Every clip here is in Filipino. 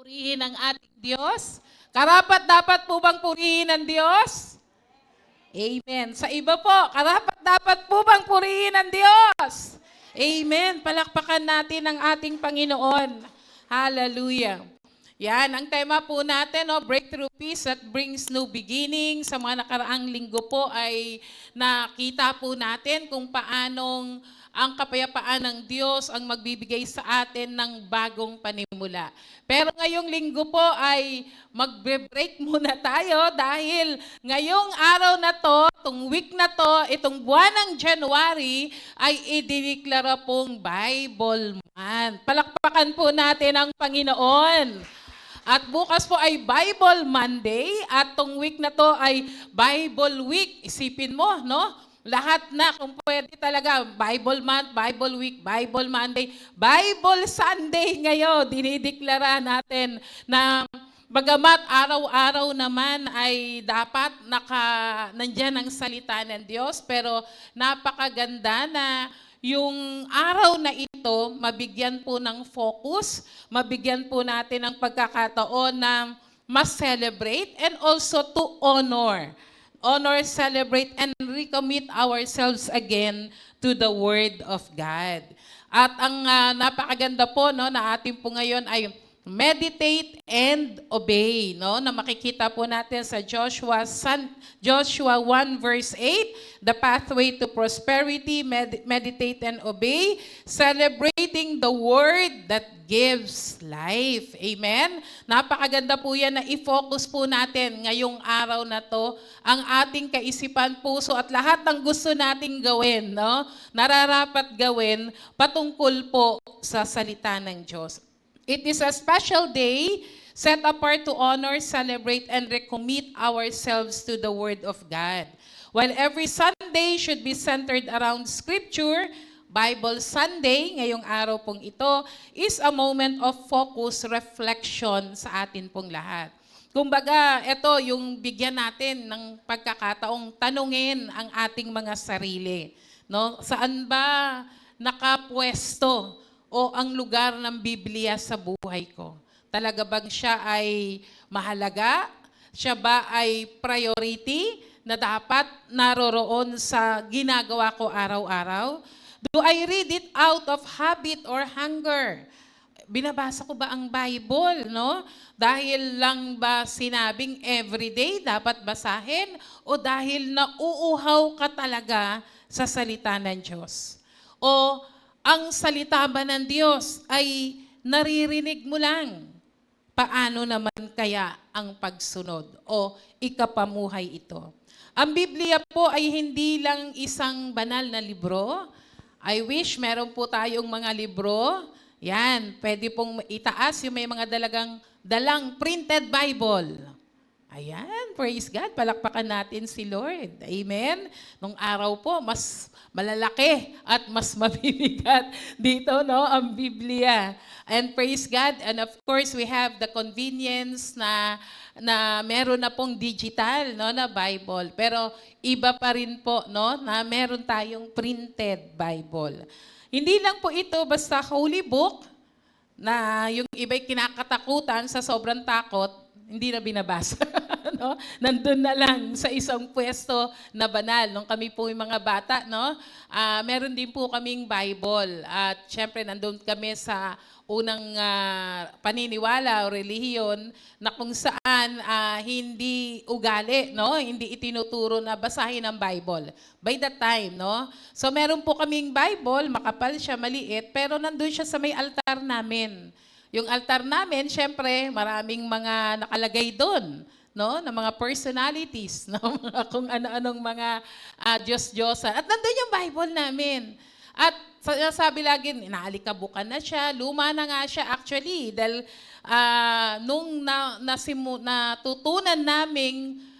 Purihin ang ating Diyos? Karapat dapat po bang purihin ang Diyos? Amen. Sa iba po, karapat dapat po bang purihin ang Diyos? Amen. Palakpakan natin ang ating Panginoon. Hallelujah. Yan, ang tema po natin, Breakthrough Peace that brings new beginning. Sa mga nakaraang linggo po ay nakita po natin kung paanong ang kapayapaan ng Diyos ang magbibigay sa atin ng bagong panimula. Pero ngayong linggo po ay magbe-break muna tayo dahil ngayong araw na to, itong week na to, itong buwan ng January ay idineklara pong Bible Month. Palakpakan po natin ang Panginoon. At bukas po ay Bible Monday at tong week na to ay Bible Week. Isipin mo, no? Lahat na, kung pwede talaga, Bible Month, Bible Week, Bible Monday, Bible Sunday ngayon. Dinideklara natin na bagamat araw-araw naman ay dapat nandyan ang salita ng Diyos, pero napakaganda na yung araw na ito, mabigyan po ng focus, mabigyan po natin ng pagkakataon na mas celebrate and also to honor, celebrate, and recommit ourselves again to the Word of God. At ang napakaganda po na atin po ngayon ay meditate and obey, na makikita po natin sa Joshua 1 verse 8, the pathway to prosperity, meditate and obey, celebrating the word that gives life. Amen? Napakaganda po yan na i-focus po natin ngayong araw na to, ang ating kaisipan, puso at lahat ng gusto nating gawin, nararapat gawin patungkol po sa salita ng Diyos. It is a special day set apart to honor, celebrate, and recommit ourselves to the Word of God. While every Sunday should be centered around Scripture, Bible Sunday, ngayong araw pong ito, is a moment of focus, reflection sa atin pong lahat. Kumbaga, ito yung bigyan natin ng pagkakataong tanungin ang ating mga sarili. Saan ba nakapwesto o ang lugar ng Biblia sa buhay ko? Talaga bang siya ay mahalaga? Siya ba ay priority na dapat naroroon sa ginagawa ko araw-araw? Do I read it out of habit or hunger? Binabasa ko ba ang Bible, Dahil lang ba sinabing everyday dapat basahin o dahil nauuhaw ka talaga sa salita ng Diyos? O ang salita ba ng Diyos ay naririnig mo lang? Paano naman kaya ang pagsunod o ikapamuhay ito? Ang Biblia po ay hindi lang isang banal na libro. I wish meron po tayong mga libro. Yan, pwede pong itaas yung may mga dalang printed Bible. Ayan, praise God. Palakpakan natin si Lord. Amen. Nung araw po, mas malalaki at mas mabibigat dito, ang Biblia. And praise God. And of course, we have the convenience na meron na pong digital, na Bible. Pero iba pa rin po, na meron tayong printed Bible. Hindi lang po ito basta holy book na yung iba'y kinakatakutan sa sobrang takot, hindi na binabasa. Nandun na lang sa isang pwesto na banal. Nung kami po yung mga bata, meron din po kaming Bible. At syempre, nandun kami sa unang paniniwala o relihiyon na kung saan hindi ugali, hindi itinuturo na basahin ang Bible. By that time, So meron po kaming Bible, makapal siya, maliit, pero nandun siya sa may altar namin. Yung altar namin, syempre, maraming mga nakalagay doon, na mga personalities, mga kung ano-anong mga Diyos-Diyosan. At nandun yung Bible namin. At sabi lagi, inaalikabukan na siya, luma na nga siya actually, dahil nung natutunan naming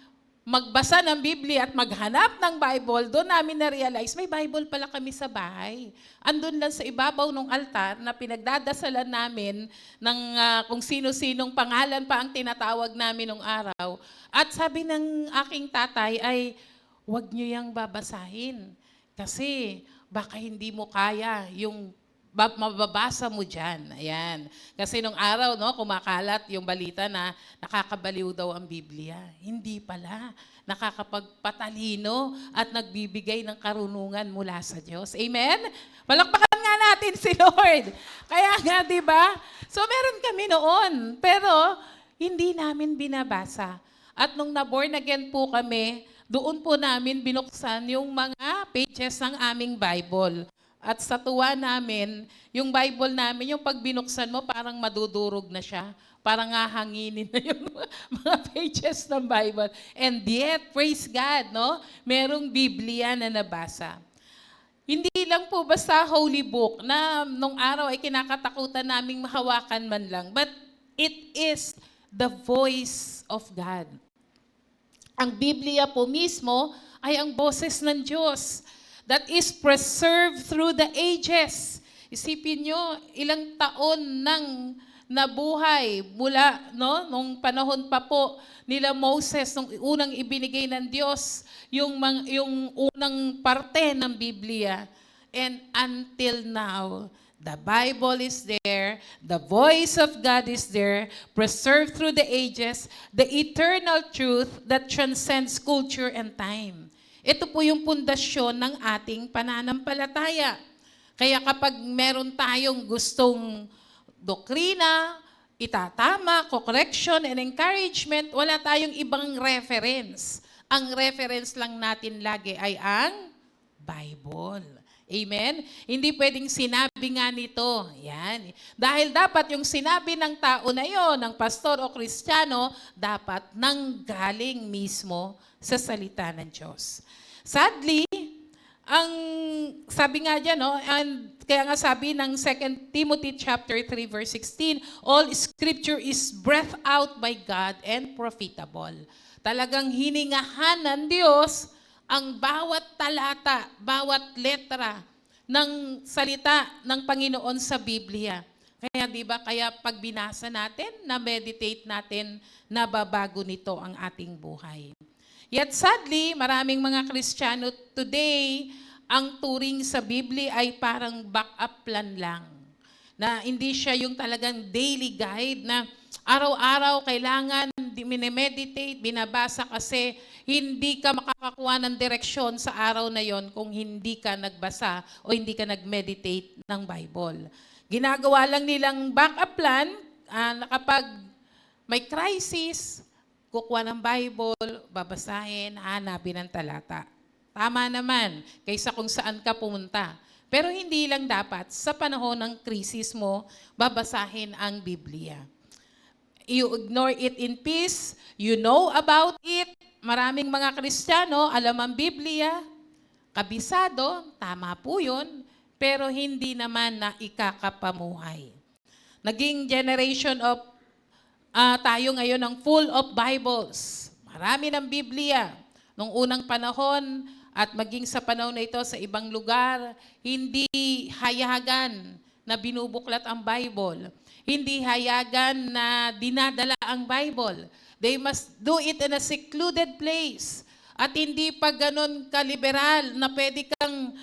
magbasa ng Biblia at maghanap ng Bible, doon namin na-realize, may Bible pala kami sa bahay. Andun lang sa ibabaw ng altar na pinagdadasalan namin ng kung sino-sinong pangalan pa ang tinatawag namin nung araw. At sabi ng aking tatay ay, huwag niyo yang babasahin. Kasi baka hindi mo kaya yung mababasa mo dyan. Ayan. Kasi nung araw, no, kumakalat yung balita na nakakabaliw daw ang Biblia. Hindi pala. Nakakapagpatalino at nagbibigay ng karunungan mula sa Diyos. Amen? Palakpakan nga natin si Lord. Kaya nga, di ba? So meron kami noon, pero hindi namin binabasa. At nung na-born again po kami, doon po namin binuksan yung mga pages ng aming Bible. At sa tuwa namin, yung Bible namin, yung pag binuksan mo, parang madudurog na siya. Parang hahanginin na yung mga pages ng Bible. And yet, praise God, no? Merong Biblia na nabasa. Hindi lang po basta holy book na nung araw ay kinakatakutan naming mahawakan man lang. But it is the voice of God. Ang Biblia po mismo ay ang boses ng Diyos that is preserved through the ages. Isipin nyo, ilang taon nang nabuhay mula nung panahon pa po nila Moses, nung unang ibinigay ng Diyos yung unang parte ng Biblia. And until now, the Bible is there, the voice of God is there, preserved through the ages, the eternal truth that transcends culture and time. Ito po yung pundasyon ng ating pananampalataya. Kaya kapag meron tayong gustong doktrina, itatama, correction, and encouragement, wala tayong ibang reference. Ang reference lang natin lagi ay ang Bible. Amen? Hindi pwedeng sinabi nga nito. Yan. Dahil dapat yung sinabi ng tao na yon, ng pastor o kristyano, dapat nanggaling mismo sa salita ng Diyos. Sadly, ang sabi nga dyan, no, and kaya nga sabi ng 2 Timothy chapter 3 verse 16, all scripture is breathed out by God and profitable. Talagang hiningahan ng Diyos ang bawat talata, bawat letra ng salita ng Panginoon sa Biblia. Kaya di ba, kaya pag binasa natin, na-meditate natin, nababago nito ang ating buhay. Yet sadly, maraming mga Kristiyano today, ang turing sa Biblia ay parang backup plan lang. Na hindi siya yung talagang daily guide na araw-araw kailangan minimeditate, binabasa kasi hindi ka makakakuha ng direksyon sa araw na yon kung hindi ka nagbasa o hindi ka nag-meditate ng Bible. Ginagawa lang nilang backup plan na kapag may crisis, kukuha ng Bible, babasahin, hanapin ang talata. Tama naman, kaysa kung saan ka pumunta. Pero hindi lang dapat sa panahon ng krisis mo, babasahin ang Biblia. You ignore it in peace, you know about it. Maraming mga Kristiyano, alam ang Biblia, kabisado, tama po yun, pero hindi naman na ikakapamuhay. Naging generation of tayo ngayon ng full of Bibles. Marami ng Biblia. Nung unang panahon at maging sa panahon na ito sa ibang lugar, hindi hayagan na binubuklat ang Bible. Hindi hayagan na dinadala ang Bible. They must do it in a secluded place. At hindi pa ganon kaliberal na pwede kang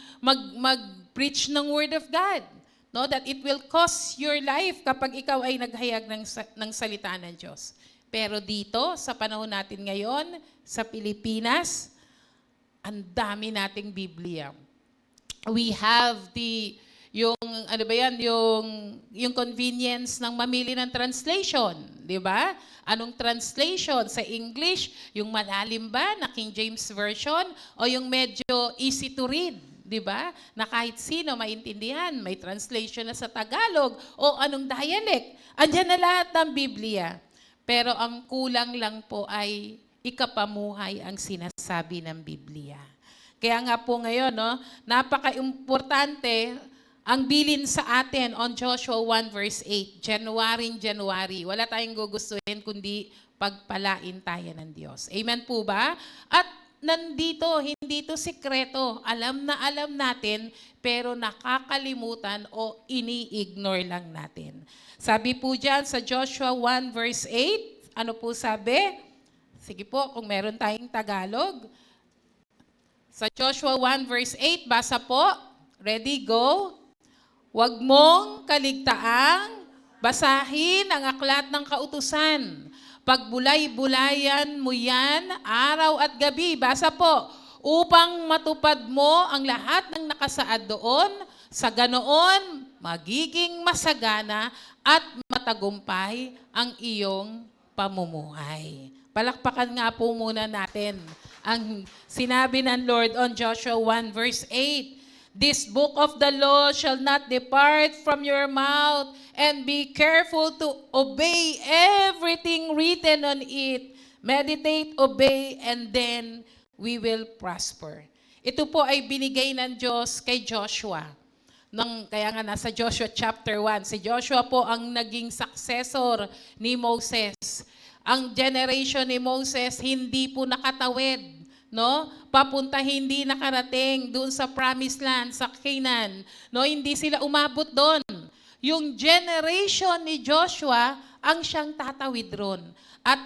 mag-preach ng Word of God. No, that it will cost your life kapag ikaw ay naghayag ng salita ng Diyos. Pero dito, sa panahon natin ngayon, sa Pilipinas, ang dami nating Biblia. We have yung convenience ng mamili ng translation, di ba? Anong translation? Sa English, yung malalim ba na King James Version o yung medyo easy to read? Di ba? Na kahit sino maintindihan, may translation na sa Tagalog o anong dialect. Andiyan na lahat ng Biblia. Pero ang kulang lang po ay ikapamuhay ang sinasabi ng Biblia. Kaya nga po ngayon, no, napaka-importante ang bilin sa atin on Joshua 1 verse 8, January. Wala tayong gugustuhin kundi pagpalain tayo ng Diyos. Amen po ba? At nandito, hindi to sikreto. Alam na alam natin, pero nakakalimutan o ini-ignore lang natin. Sabi po dyan sa Joshua 1 verse 8, ano po sabi? Sige po, kung meron tayong Tagalog. Sa Joshua 1 verse 8, basa po. Ready, go. Huwag mong kaligtaang basahin ang aklat ng kautusan. Pagbulay-bulayan mo yan araw at gabi. Basa po, upang matupad mo ang lahat ng nakasaad doon, sa ganoon magiging masagana at matagumpay ang iyong pamumuhay. Palakpakan nga po muna natin ang sinabi ng Lord on Joshua 1 verse 8. This book of the law shall not depart from your mouth, and be careful to obey everything written on it. Meditate, obey, and then we will prosper. Ito po ay binigay ng Diyos kay Joshua. Kaya nga nasa Joshua chapter 1, si Joshua po ang naging successor ni Moses. Ang generation ni Moses hindi po nakatawid, no? Papunta, hindi nakarating doon sa promised land, sa Canaan. No, hindi sila umabot doon. Yung generation ni Joshua ang siyang tatawid ron. At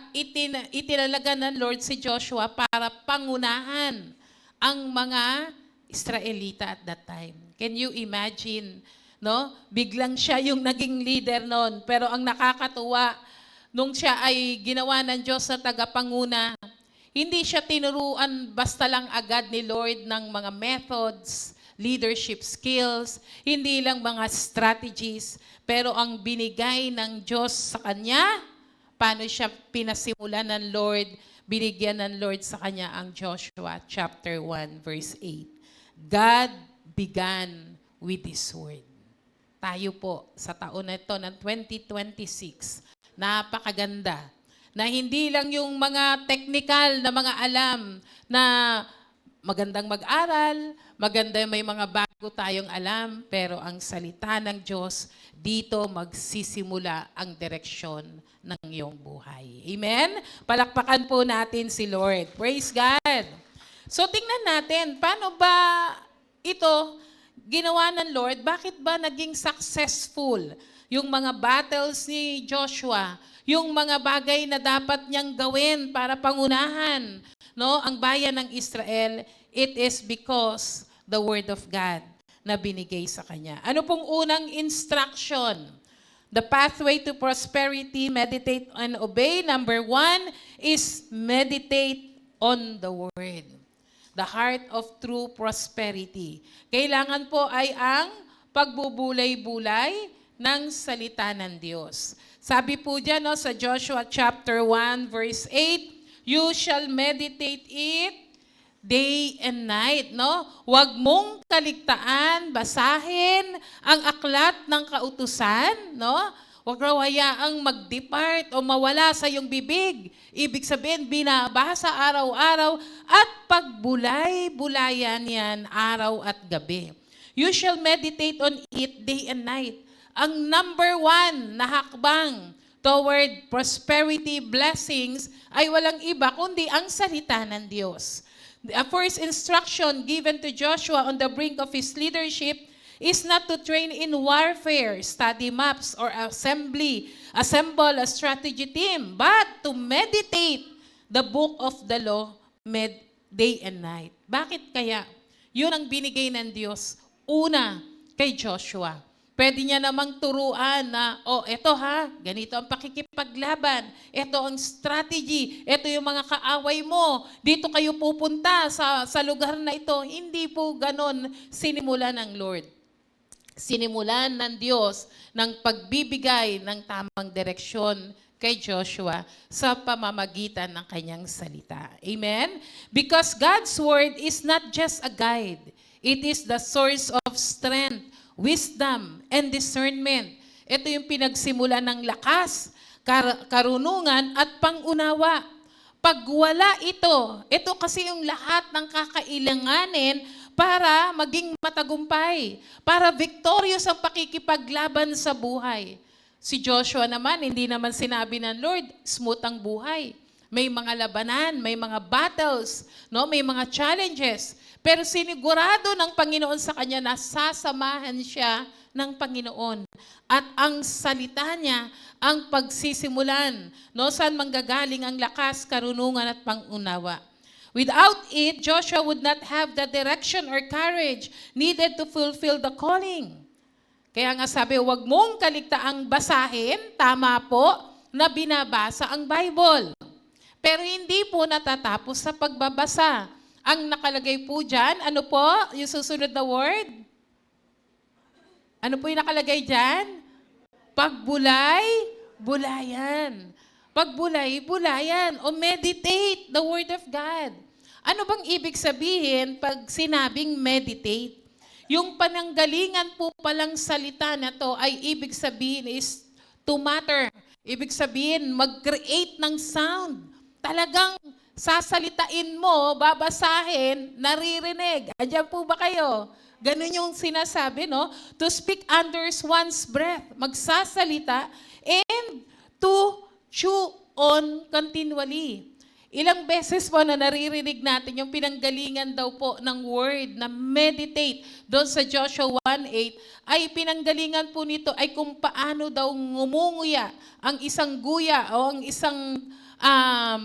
itinalaga ng Lord si Joshua para pangunahan ang mga Israelita at that time. Can you imagine? No? Biglang siya yung naging leader noon. Pero ang nakakatuwa, nung siya ay ginawa ng Diyos sa tagapanguna, hindi siya tinuruan basta lang agad ni Lord ng mga methods, leadership skills, hindi lang mga strategies, pero ang binigay ng Diyos sa kanya, paano siya pinasimulan ng Lord, binigyan ng Lord sa kanya ang Joshua chapter 1 verse 8. God began with His word. Tayo po sa taon na ito ng 2026, napakaganda na hindi lang yung mga technical na mga alam na magandang mag-aral, maganda may mga bago tayong alam, pero ang salita ng Diyos, dito magsisimula ang direksyon ng iyong buhay. Amen? Palakpakan po natin si Lord. Praise God! So tingnan natin, paano ba ito ginawa ng Lord? Bakit ba naging successful yung mga battles ni Joshua? Yung mga bagay na dapat niyang gawin para pangunahan, no, ang bayan ng Israel, it is because the Word of God na binigay sa kanya. Ano pong unang instruction? The pathway to prosperity, meditate and obey. Number 1 is meditate on the Word. The heart of true prosperity. Kailangan po ay ang pagbubulay-bulay ng salita ng Diyos. Sabi po dyan no, sa Joshua chapter 1 verse 8, you shall meditate it day and night. No? Huwag mong kaligtaan, basahin ang aklat ng kautusan. No? Huwag raw hayaang mag-depart o mawala sa iyong bibig. Ibig sabihin, binabasa araw-araw at pagbulay-bulayan yan araw at gabi. You shall meditate on it day and night. Ang number 1 na hakbang toward prosperity, blessings, ay walang iba kundi ang salita ng Diyos. The first instruction given to Joshua on the brink of his leadership is not to train in warfare, study maps, or assemble a strategy team, but to meditate the book of the law day and night. Bakit kaya? Yun ang binigay ng Diyos una kay Joshua. Pwede niya namang turuan na, eto ha, ganito ang pakikipaglaban, eto ang strategy, eto yung mga kaaway mo, dito kayo pupunta sa lugar na ito. Hindi po ganon sinimulan ng Lord. Sinimulan ng Diyos ng pagbibigay ng tamang direksyon kay Joshua sa pamamagitan ng kanyang salita. Amen? Because God's word is not just a guide. It is the source of strength, wisdom, and discernment. Ito yung pinagsimulan ng lakas, karunungan, at pangunawa. Pag wala ito kasi yung lahat ng kakailanganin para maging matagumpay, para victorious ang pakikipaglaban sa buhay. Si Joshua naman, hindi naman sinabi ng Lord, smooth ang buhay. May mga labanan, may mga battles, no? May mga challenges. Pero sinigurado ng Panginoon sa kanya na sasamahan siya ng Panginoon. At ang salita niya, ang pagsisimulan, no? Saan manggagaling ang lakas, karunungan at pangunawa. Without it, Joshua would not have the direction or courage needed to fulfill the calling. Kaya nga sabi, huwag mong kaligtaang basahin, tama po, na binabasa ang Bible. Pero hindi po natatapos sa pagbabasa. Ang nakalagay po dyan, ano po yung susunod na word? Ano po yung nakalagay dyan? Pagbulay, bulayan. Pagbulay, bulayan. O meditate the Word of God. Ano bang ibig sabihin pag sinabing meditate? Yung pananggalingan po palang salita na to ay ibig sabihin is to matter. Ibig sabihin, mag-create ng sound. Talagang sasalitain mo, babasahin, naririnig. Andiyan po ba kayo? Ganun yung sinasabi, no? To speak under one's breath. Magsasalita and to chew on continually. Ilang beses po na naririnig natin yung pinanggalingan daw po ng word na meditate doon sa Joshua 1:8 ay pinanggalingan po nito ay kung paano daw ngumunguya ang isang guya o ang isang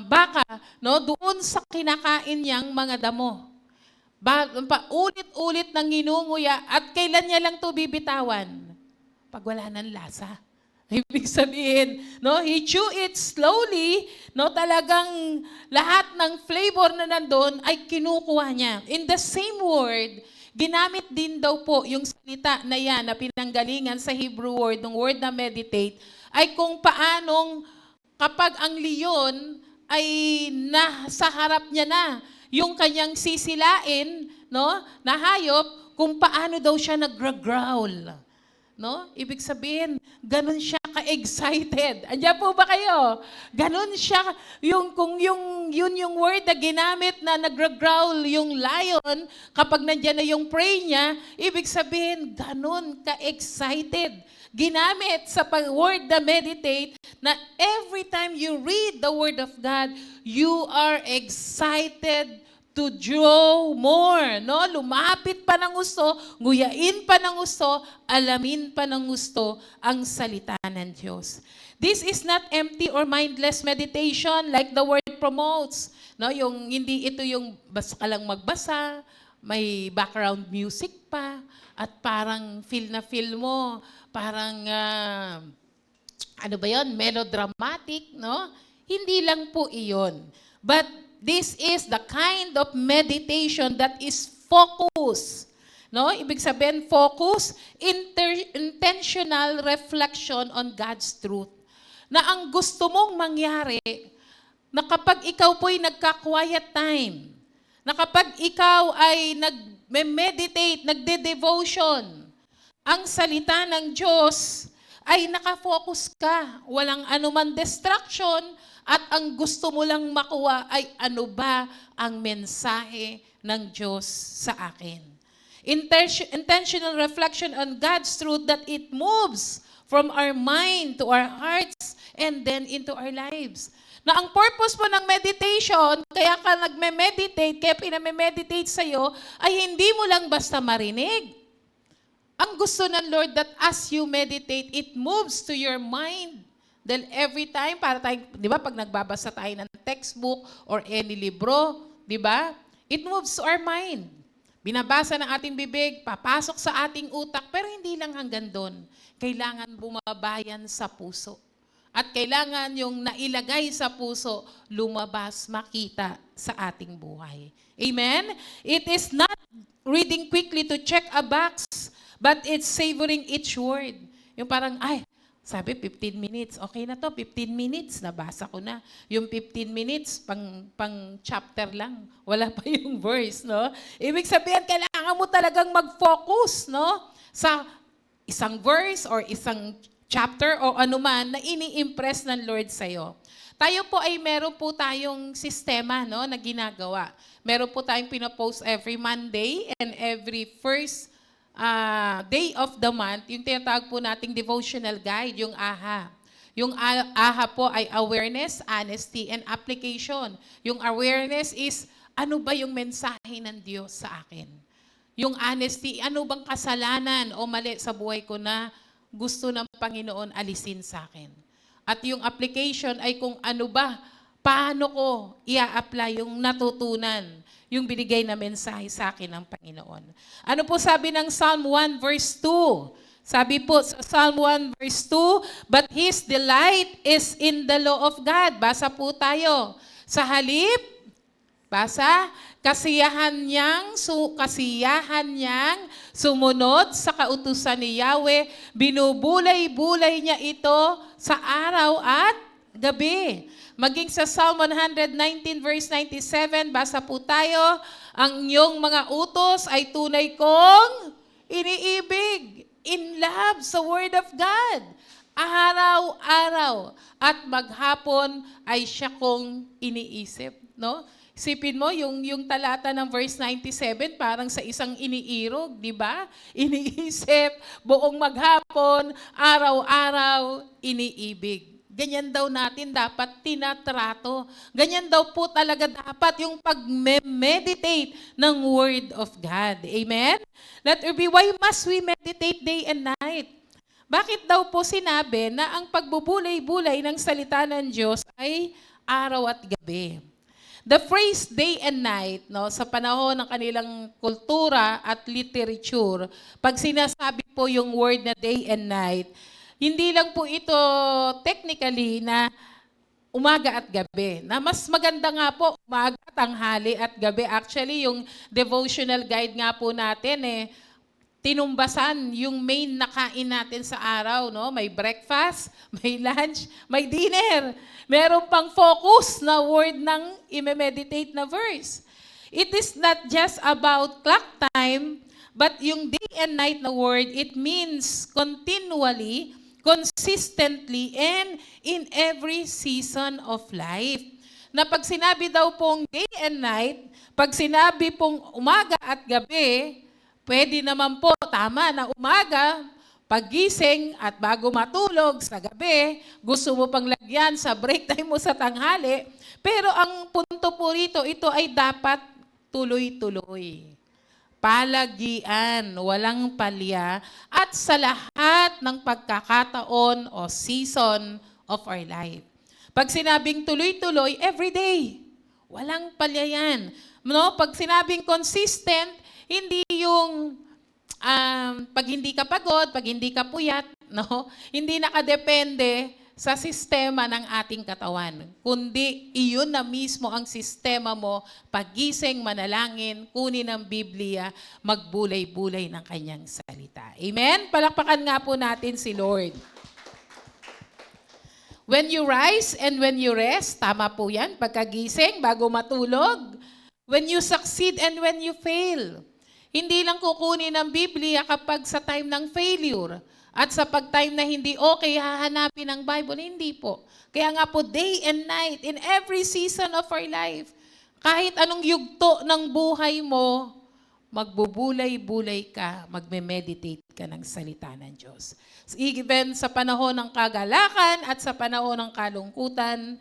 baka, no, doon sa kinakain niyang mga damo. Paulit-ulit nang nginunguya at kailan niya lang ito bibitawan? Pag wala ng lasa. Ibig sabihin, no, he chew it slowly, no, talagang lahat ng flavor na nandun ay kinukuha niya. In the same word, ginamit din daw po yung salita na yan na pinanggalingan sa Hebrew word, ng word na meditate, ay kung paanong kapag ang leon ay nasa harap niya na, yung kanyang sisilain, no, na hayop, kung paano daw siya nag-growl. No? Ibig sabihin, ganun siya ka-excited. Andiyan po ba kayo? Ganun siya, kung yun yung word na ginamit na nag-growl yung lion, kapag nandiyan na yung prey niya, ibig sabihin, ganun ka-excited. Ginamit sa word na meditate, na every time you read the word of God, you are excited to draw more, no? Lumapit pa ng gusto, nguyain pa ng gusto, alamin pa ng gusto ang salita ng Diyos. This is not empty or mindless meditation like the word promotes. No, yung hindi ito yung basta ka lang magbasa, may background music pa, at parang feel na feel mo, parang ano ba 'yon? Melodramatic, no? Hindi lang po iyon. But this is the kind of meditation that is focus. No? Ibig sabihin, focus, intentional reflection on God's truth. Na ang gusto mong mangyari, na kapag ikaw po'y nagka-quiet time, na kapag ikaw ay nag-meditate, nagde-devotion, ang salita ng Diyos ay nakafocus ka. Walang anuman distraction, at ang gusto mo lang makuha ay ano ba ang mensahe ng Diyos sa akin. Intentional reflection on God's truth that it moves from our mind to our hearts and then into our lives. Na ang purpose po ng meditation, kaya ka nagme-meditate, kaya piname-meditate sa'yo, ay hindi mo lang basta marinig. Ang gusto ng Lord that as you meditate, it moves to your mind. Dahil every time, para tayo, di ba, pag nagbabasa tayo ng textbook or any libro, di ba, it moves to our mind. Binabasa ng ating bibig, papasok sa ating utak, pero hindi lang hanggang doon. Kailangan bumabayan sa puso. At kailangan yung nailagay sa puso, lumabas, makita sa ating buhay. Amen? It is not reading quickly to check a box, but it's savoring each word. Yung parang, ay, sabi, 15 minutes. Okay na to, 15 minutes, nabasa ko na. Yung 15 minutes, pang chapter lang. Wala pa yung verse, no? Ibig sabihin, kailangan mo talagang mag-focus, no? Sa isang verse or isang chapter o anuman na ini-impress ng Lord sa'yo. Tayo po ay meron po tayong sistema, no, na ginagawa. Meron po tayong pinapost every Monday and every first day of the month, yung tinatawag po nating devotional guide, yung AHA. Yung AHA po ay awareness, honesty, and application. Yung awareness is, ano ba yung mensahe ng Diyos sa akin? Yung honesty, ano bang kasalanan o mali sa buhay ko na gusto ng Panginoon alisin sa akin? At yung application ay kung ano ba, paano ko i-apply yung natutunan, yung binigay na mensahe sa akin ng Panginoon. Ano po sabi ng Psalm 1 verse 2? Sabi po sa Psalm 1 verse 2, but his delight is in the law of God. Basa po tayo. Sa halip, basa, kasiyahan niyang sumunod sa kautusan ni Yahweh, binubulay-bulay niya ito sa araw at gabi. Maging sa Psalm 119 verse 97, basa po tayo, ang iyong mga utos ay tunay kong iniibig. In love sa Word of God. Araw-araw at maghapon ay siya kong iniisip. No? Isipin mo, yung talata ng verse 97, parang sa isang iniirog, di ba? Iniisip, buong maghapon, araw-araw, iniibig. Ganyan daw natin dapat tinatrato. Ganyan daw po talaga dapat yung pag-meditate ng Word of God. Amen? Let it be, why must we meditate day and night? Bakit daw po sinabi na ang pagbubulay-bulay ng salita ng Diyos ay araw at gabi? The phrase day and night, no, sa panahon ng kanilang kultura at literature, pag sinasabi po yung word na day and night, hindi lang po ito technically na umaga at gabi. Na mas maganda nga po umaga, tanghali at gabi. Actually, yung devotional guide nga po natin tinumbasan yung main na kain natin sa araw, no? May breakfast, may lunch, may dinner. Meron pang focus na word ng i-meditate na verse. It is not just about clock time, but yung day and night na word, it means continually, consistently, and in every season of life. Na pag sinabi daw pong day and night, pag sinabi pong umaga at gabi, pwede naman po, tama na umaga, paggising at bago matulog sa gabi, gusto mo pang lagyan sa break time mo sa tanghali, pero ang punto po rito, ito ay dapat tuloy-tuloy. Palagian, walang palya, at sa lahat ng pagkakataon o season of our life. Pag sinabing tuloy-tuloy, everyday. Walang palya yan. No? Pag sinabing consistent, hindi yung pag hindi ka pagod, pag hindi ka puyat, no? Hindi nakadepende sa sistema ng ating katawan, kundi iyon na mismo ang sistema mo, pagising, manalangin, kunin ang Biblia, magbulay-bulay ng kanyang salita. Amen? Palakpakan nga po natin si Lord. When you rise and when you rest, tama po yan, pagkagising, bago matulog. When you succeed and when you fail. Hindi lang kukunin ang Biblia kapag sa time ng failure. At sa pag-time na hindi okay, hahanapin ang Bible. Hindi po. Kaya nga po, day and night, in every season of our life, kahit anong yugto ng buhay mo, magbubulay-bulay ka, magme-meditate ka ng salita ng Diyos. Even sa panahon ng kagalakan at sa panahon ng kalungkutan,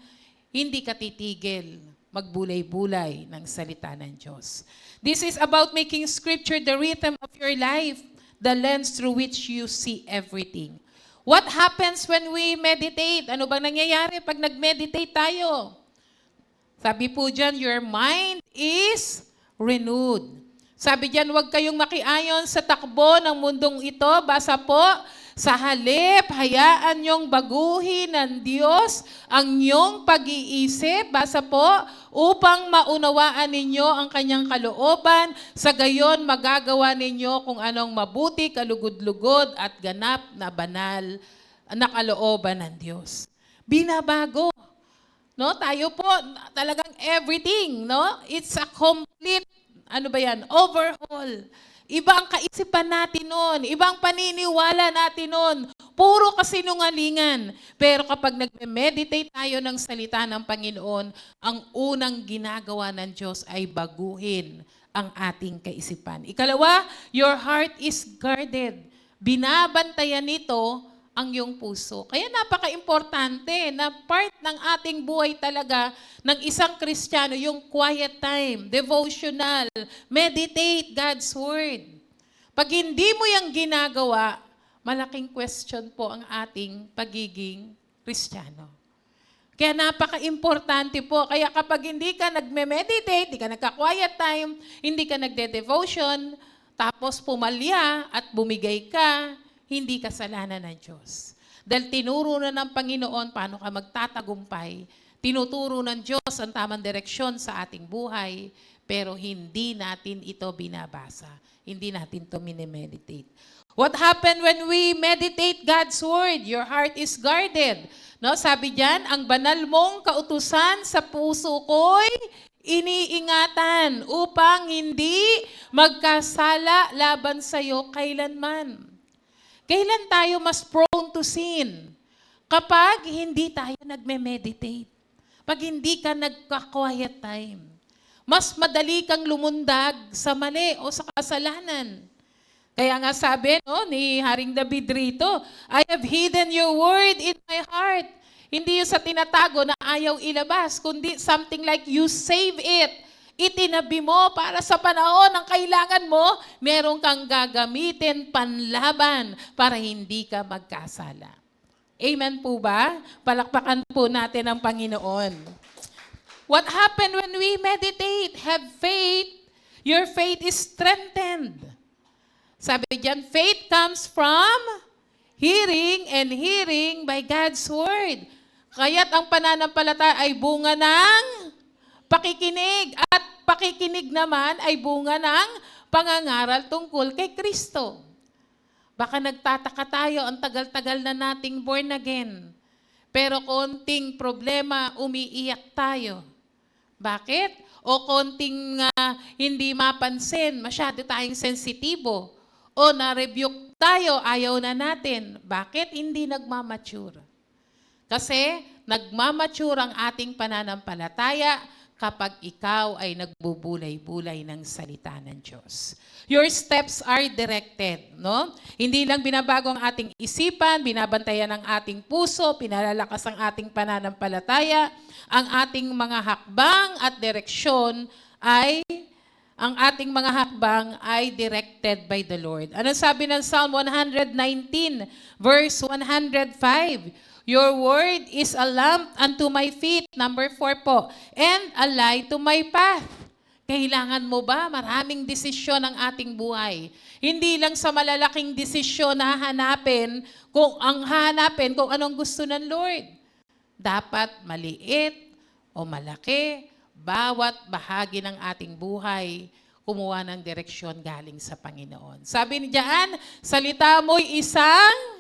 hindi ka titigil magbulay-bulay ng salita ng Diyos. This is about making Scripture the rhythm of your life, the lens through which you see everything. What happens when we meditate? Ano bang nangyayari pag nag-meditate tayo? Sabi po dyan, your mind is renewed. Sabi dyan, huwag kayong makiayon sa takbo ng mundong ito. Basa po, sa halip, hayaan niyong baguhin ng Diyos ang iyong pag-iisip. Basa po, upang maunawaan ninyo ang kanyang kalooban, sa gayon magagawa ninyo kung anong mabuti, kalugod-lugod at ganap na banal na kalooban ng Diyos. Binabago. No, tayo po talagang everything, no? It's a complete overhaul. Iba ang kaisipan natin noon, ibang paniniwala natin noon. Puro kasinungalingan. Pero kapag nagme-meditate tayo ng salita ng Panginoon, ang unang ginagawa ng Diyos ay baguhin ang ating kaisipan. Ikalawa, your heart is guarded. Binabantayan nito ang iyong puso. Kaya napaka-importante na part ng ating buhay talaga ng isang Kristiyano, yung quiet time, devotional, meditate God's Word. Pag hindi mo yung ginagawa, malaking question po ang ating pagiging Kristiyano. Kaya napaka-importante po. Kaya kapag hindi ka nagme-meditate, hindi ka nagka-quiet time, hindi ka nagde-devotion, tapos pumalya at bumigay ka, hindi kasalanan ng Diyos. Dahil tinuro na ng Panginoon paano ka magtatagumpay, tinuturo ng Diyos ang tamang direksyon sa ating buhay, pero hindi natin ito binabasa. Hindi natin ito minimeditate. What happened when we meditate God's Word? Your heart is guarded. No, sabi diyan, ang banal mong kautusan sa puso ko'y iniingatan upang hindi magkasala laban sa iyo kailanman. Kailan tayo mas prone to sin? Kapag hindi tayo nagme-meditate. Pag hindi ka nagka-quiet time. Mas madali kang lumundag sa mali o sa kasalanan. Kaya nga sabi ni Haring David rito, I have hidden your word in my heart. Hindi yung sa tinatago na ayaw ilabas, kundi something like you save it. Itinabi mo para sa panahon ng kailangan mo, meron kang gagamitin panlaban para hindi ka magkasala. Amen po ba? Palakpakan po natin ang Panginoon. What happened when we meditate? Have faith. Your faith is strengthened. Sabi diyan, faith comes from hearing and hearing by God's Word. Kaya't ang pananampalataya ay bunga ng pakikinig. At pakikinig naman ay bunga ng pangangaral tungkol kay Kristo. Baka nagtataka tayo, ang tagal-tagal na nating born again. Pero konting problema, umiiyak tayo. Bakit? O konting hindi mapansin, masyado tayong sensitibo. O na-rebuke tayo, ayaw na natin. Bakit? Hindi nagmamature. Kasi nagmamature ang ating pananampalataya kapag ikaw ay nagbubulay-bulay ng salita ng Diyos. Your steps are directed, no? Hindi lang binabago ang ating isipan, binabantayan ang ating puso, pinalalakas ang ating pananampalataya, ang ating mga hakbang at direksyon ang ating mga hakbang ay directed by the Lord. Ano sabi ng Psalm 119, verse 105? Your word is a lamp unto my feet. Number 4 po. And a light to my path. Kailangan mo ba? Maraming desisyon ang ating buhay. Hindi lang sa malalaking desisyon na hanapin kung anong gusto ng Lord. Dapat maliit o malaki, bawat bahagi ng ating buhay, kumuha ng direksyon galing sa Panginoon. Sabi ni Diyan, salita mo'y isang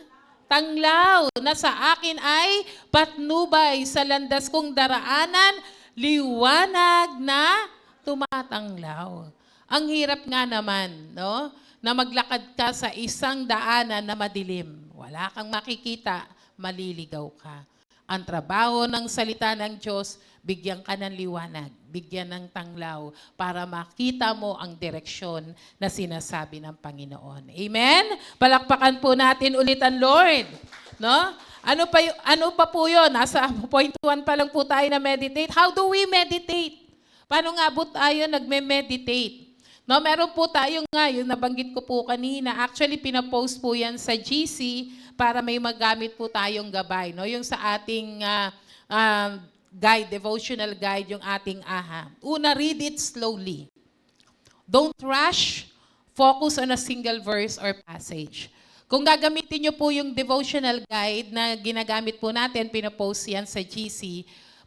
tanglaw na sa akin ay patnubay sa landas kong daraanan, liwanag na tumatanglaw. Ang hirap nga naman, no? Na maglakad ka sa isang daanan na madilim. Wala kang makikita, maliligaw ka. Ang trabaho ng salita ng Diyos, bigyan ka ng liwanag, bigyan ng tanglaw para makita mo ang direksyon na sinasabi ng Panginoon. Amen? Palakpakan po natin ulit ang Lord. No? Ano pa po yun? Nasa point 1 pa lang po tayo na meditate. How do we meditate? Paano nga po tayo nagme-meditate? No, meron po tayo nga, yung nabanggit ko po kanina. Actually, pinapost po yan sa GC para may magamit po tayong gabay. No? Yung sa ating guide, devotional guide, yung ating AHA. Una, read it slowly. Don't rush. Focus on a single verse or passage. Kung gagamitin nyo po yung devotional guide na ginagamit po natin, pinapost yan sa GC,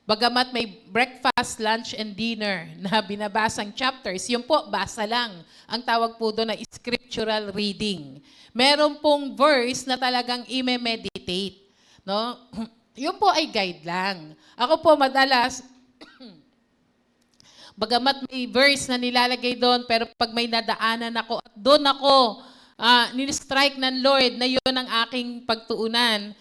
bagamat may breakfast, lunch, and dinner na binabasang chapters, yun po, basa lang. Ang tawag po doon na scriptural reading. Meron pong verse na talagang i-meditate. No? Yun po ay guide lang. Ako po madalas, bagamat may verse na nilalagay doon, pero pag may nadaanan ako at doon ako, nilistrike ng Lord na yun ang aking pagtuunan,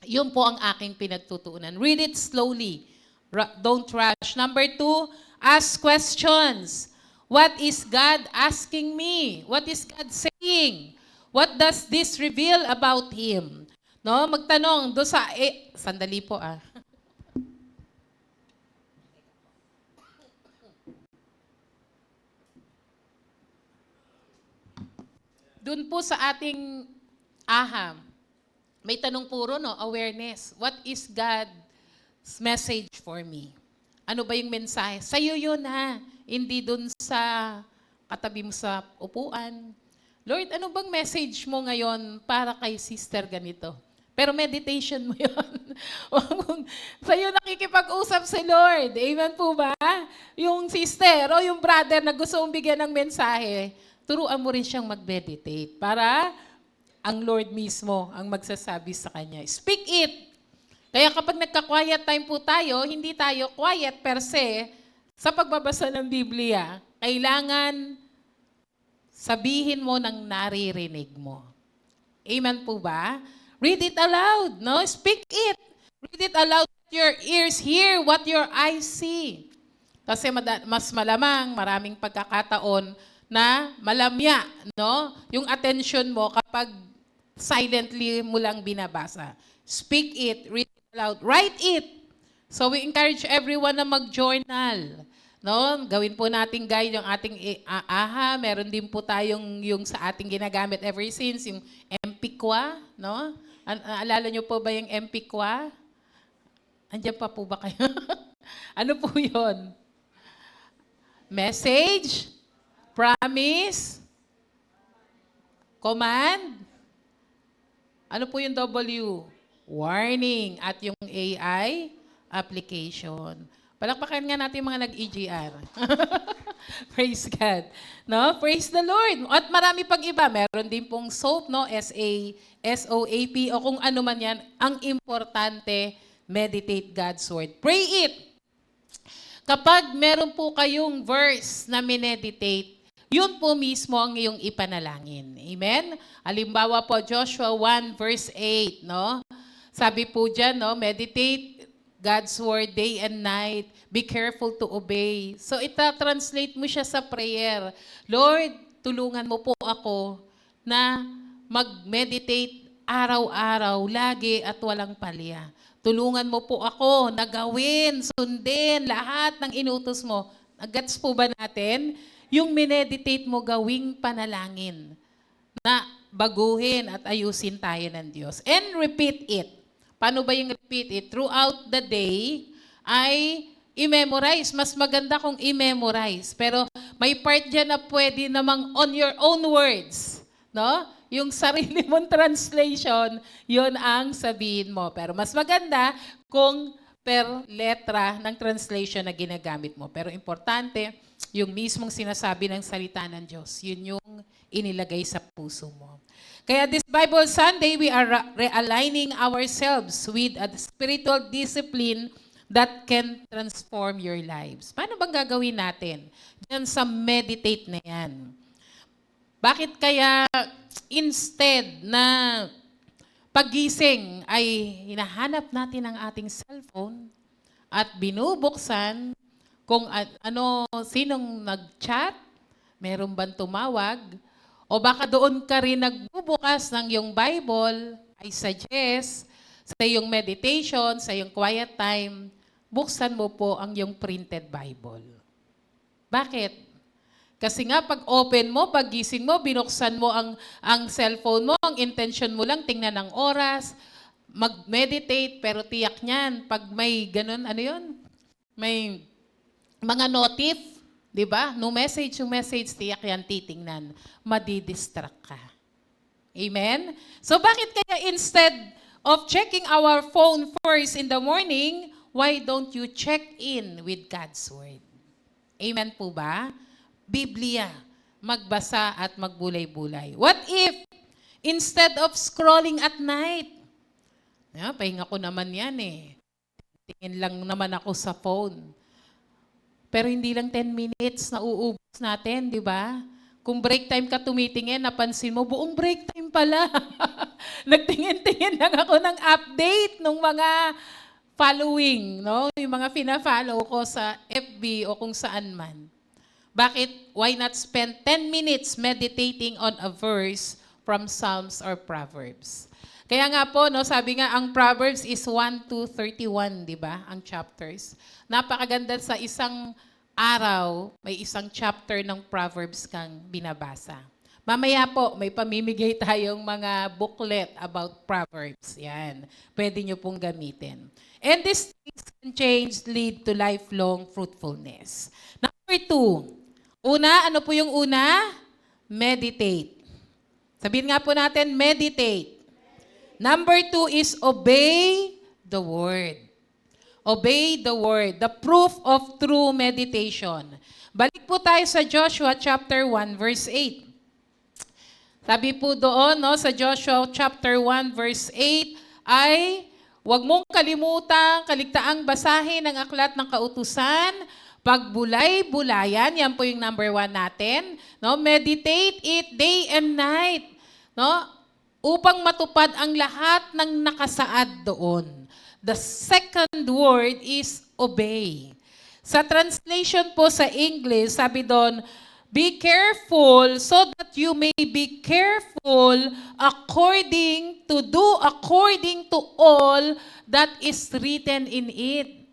yun po ang aking pinagtutuunan. Read it slowly. Don't rush. Number 2, ask questions. What is God asking me? What is God saying? What does this reveal about Him? No, magtanong do sa sandali po Doon po sa ating AHA, may tanong puro, no? Awareness. What is God's message for me? Ano ba yung mensahe? Sa'yo yun, ha? Hindi doon sa katabi mo sa upuan. Lord, ano bang message mo ngayon para kay sister ganito? Pero meditation mo yun. Sa'yo nakikipag-usap si Lord. Amen po ba? Yung sister o yung brother na gusto mong bigyan ng mensahe, turuan mo rin siyang mag-meditate para ang Lord mismo ang magsasabi sa kanya. Speak it. Kaya kapag nagka-quiet time po tayo, hindi tayo quiet per se sa pagbabasa ng Biblia. Kailangan sabihin mo ng naririnig mo. Amen po ba? Read it aloud, no? Speak it. Read it aloud. Your ears hear what your eyes see. Kasi mas malamang, maraming pagkakataon na malamya, no? Yung attention mo kapag silently mo lang binabasa. Speak it, read it aloud, write it. So we encourage everyone na mag-journal. No, gawin po natin guide yung ating meron din po tayong yung sa ating ginagamit ever since, yung MP-Qua, no? Alala niyo po ba yung MP-Qua? Andiyan pa po ba kayo? Ano po yun? Message, promise, command, ano po yung W? Warning, at yung AI, application. Palakpakan nga natin yung mga nag-EGR. Praise God. No? Praise the Lord. At marami pang iba. Meron din pong SOAP, no? SOAP, o kung ano man yan. Ang importante, meditate God's Word. Pray it. Kapag meron po kayong verse na mineditate, yun po mismo ang iyong ipanalangin. Amen? Halimbawa po, Joshua 1 verse 8, no? Sabi po dyan, no? Meditate God's Word day and night. Be careful to obey. So, ita-translate mo siya sa prayer. Lord, tulungan mo po ako na mag-meditate araw-araw, lagi at walang palya. Tulungan mo po ako na gawin, sundin, lahat ng inutos mo. Agats po ba natin? Yung mineditate mo gawing panalangin na baguhin at ayusin tayo ng Diyos. And repeat it. Paano ba yung repeat it? Throughout the day, ay i-memorize. Mas maganda kung i-memorize. Pero may part dyan na pwede namang on your own words. No? Yung sarili mong translation, yun ang sabihin mo. Pero mas maganda kung per letra ng translation na ginagamit mo. Pero importante, yung mismong sinasabi ng salita ng Diyos, yun yung inilagay sa puso mo. Kaya this Bible Sunday, we are realigning ourselves with a spiritual discipline that can transform your lives. Paano bang gagawin natin? Diyan sa meditate na yan. Bakit kaya instead na pagising ay hinahanap natin ang ating cellphone at binubuksan kung sinong nag-chat, meron bang tumawag, o baka doon ka rin nagbubukas ng iyong Bible, I suggest, sa iyong meditation, sa iyong quiet time, buksan mo po ang iyong printed Bible. Bakit? Kasi nga, pag open mo, pag gising mo, binuksan mo ang cellphone mo, ang intention mo lang, tingnan ng oras, mag-meditate, pero tiyak niyan, pag may ganun, may mga notif, di ba? No message, yung message, tiyak yan titingnan. Madidistract ka. Amen? So bakit kaya instead of checking our phone first in the morning, why don't you check in with God's Word? Amen po ba? Biblia, magbasa at magbulay-bulay. What if, instead of scrolling at night, pahinga ko naman yan tingin lang naman ako sa phone. Pero hindi lang 10 minutes na uubos natin, di ba? Kung break time ka tumitingin, napansin mo, buong break time pala. Nagtingin-tingin lang ako ng update ng mga following, no? Yung mga fina-follow ko sa FB o kung saan man. Bakit? Why not spend 10 minutes meditating on a verse from Psalms or Proverbs? Kaya nga po, no, sabi nga, ang Proverbs is 1 to 31, di ba? Ang chapters. Napakaganda sa isang araw, may isang chapter ng Proverbs kang binabasa. Mamaya po, may pamimigay tayong mga booklet about Proverbs. Yan. Pwede nyo pong gamitin. And these things can change, lead to lifelong fruitfulness. Number 2, una, ano po yung una? Meditate. Sabihin nga po natin, meditate. Number 2 is obey the word. Obey the word, the proof of true meditation. Balik po tayo sa Joshua chapter 1 verse 8. Sabi po doon, no, sa Joshua chapter 1 verse 8 ay huwag mong kalimutan, kaligtaang basahin ang aklat ng kautusan, pagbulay-bulayan, yan po yung number 1 natin. No, meditate it day and night, no, upang matupad ang lahat ng nakasaad doon. The second word is obey. Sa translation po sa English, sabi doon, be careful so that you may be careful according to all that is written in it.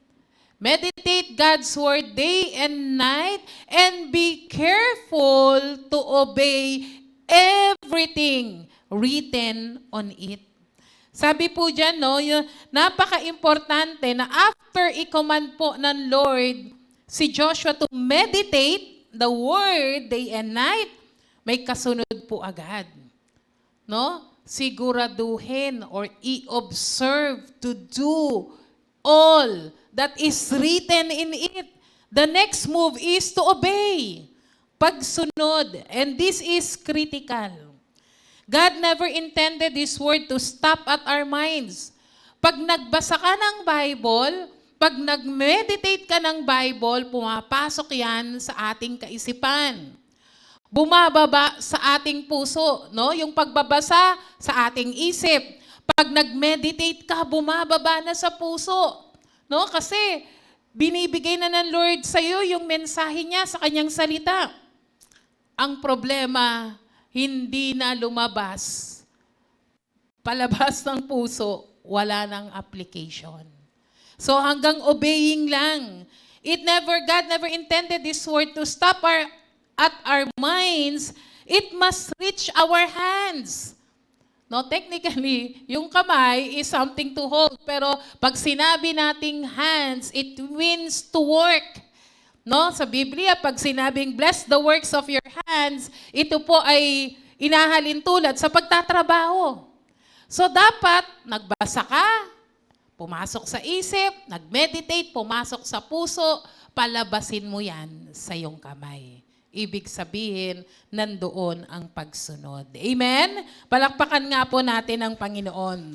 Meditate God's word day and night and be careful to obey everything written on it. Sabi po dyan, no, napaka-importante na after i-command po ng Lord si Joshua to meditate the word day and night, may kasunod po agad. No? Siguraduhin or i-observe to do all that is written in it. The next move is to obey. Pagsunod. And this is critical. God never intended this word to stop at our minds. Pag nagbasa ka ng Bible, pag nag-meditate ka ng Bible, pumapasok yan sa ating kaisipan. Bumababa sa ating puso, no? Yung pagbabasa sa ating isip. Pag nag-meditate ka, bumababa na sa puso. No? Kasi binibigay na ng Lord sa iyo yung mensahe niya sa kanyang salita. Ang problema, hindi na lumabas. Palabas ng puso, wala nang application. So hanggang obeying lang. God never intended this word to stop at our minds. It must reach our hands. No, technically, yung kamay is something to hold. Pero pag sinabi nating hands, it means to work. No, sa Biblia, pag sinabing bless the works of your hands, ito po ay inahalin tulad sa pagtatrabaho. So dapat nagbasa ka, pumasok sa isip, nag-meditate, pumasok sa puso, palabasin mo yan sa iyong kamay. Ibig sabihin, nandoon ang pagsunod. Amen? Palakpakan nga po natin ang Panginoon.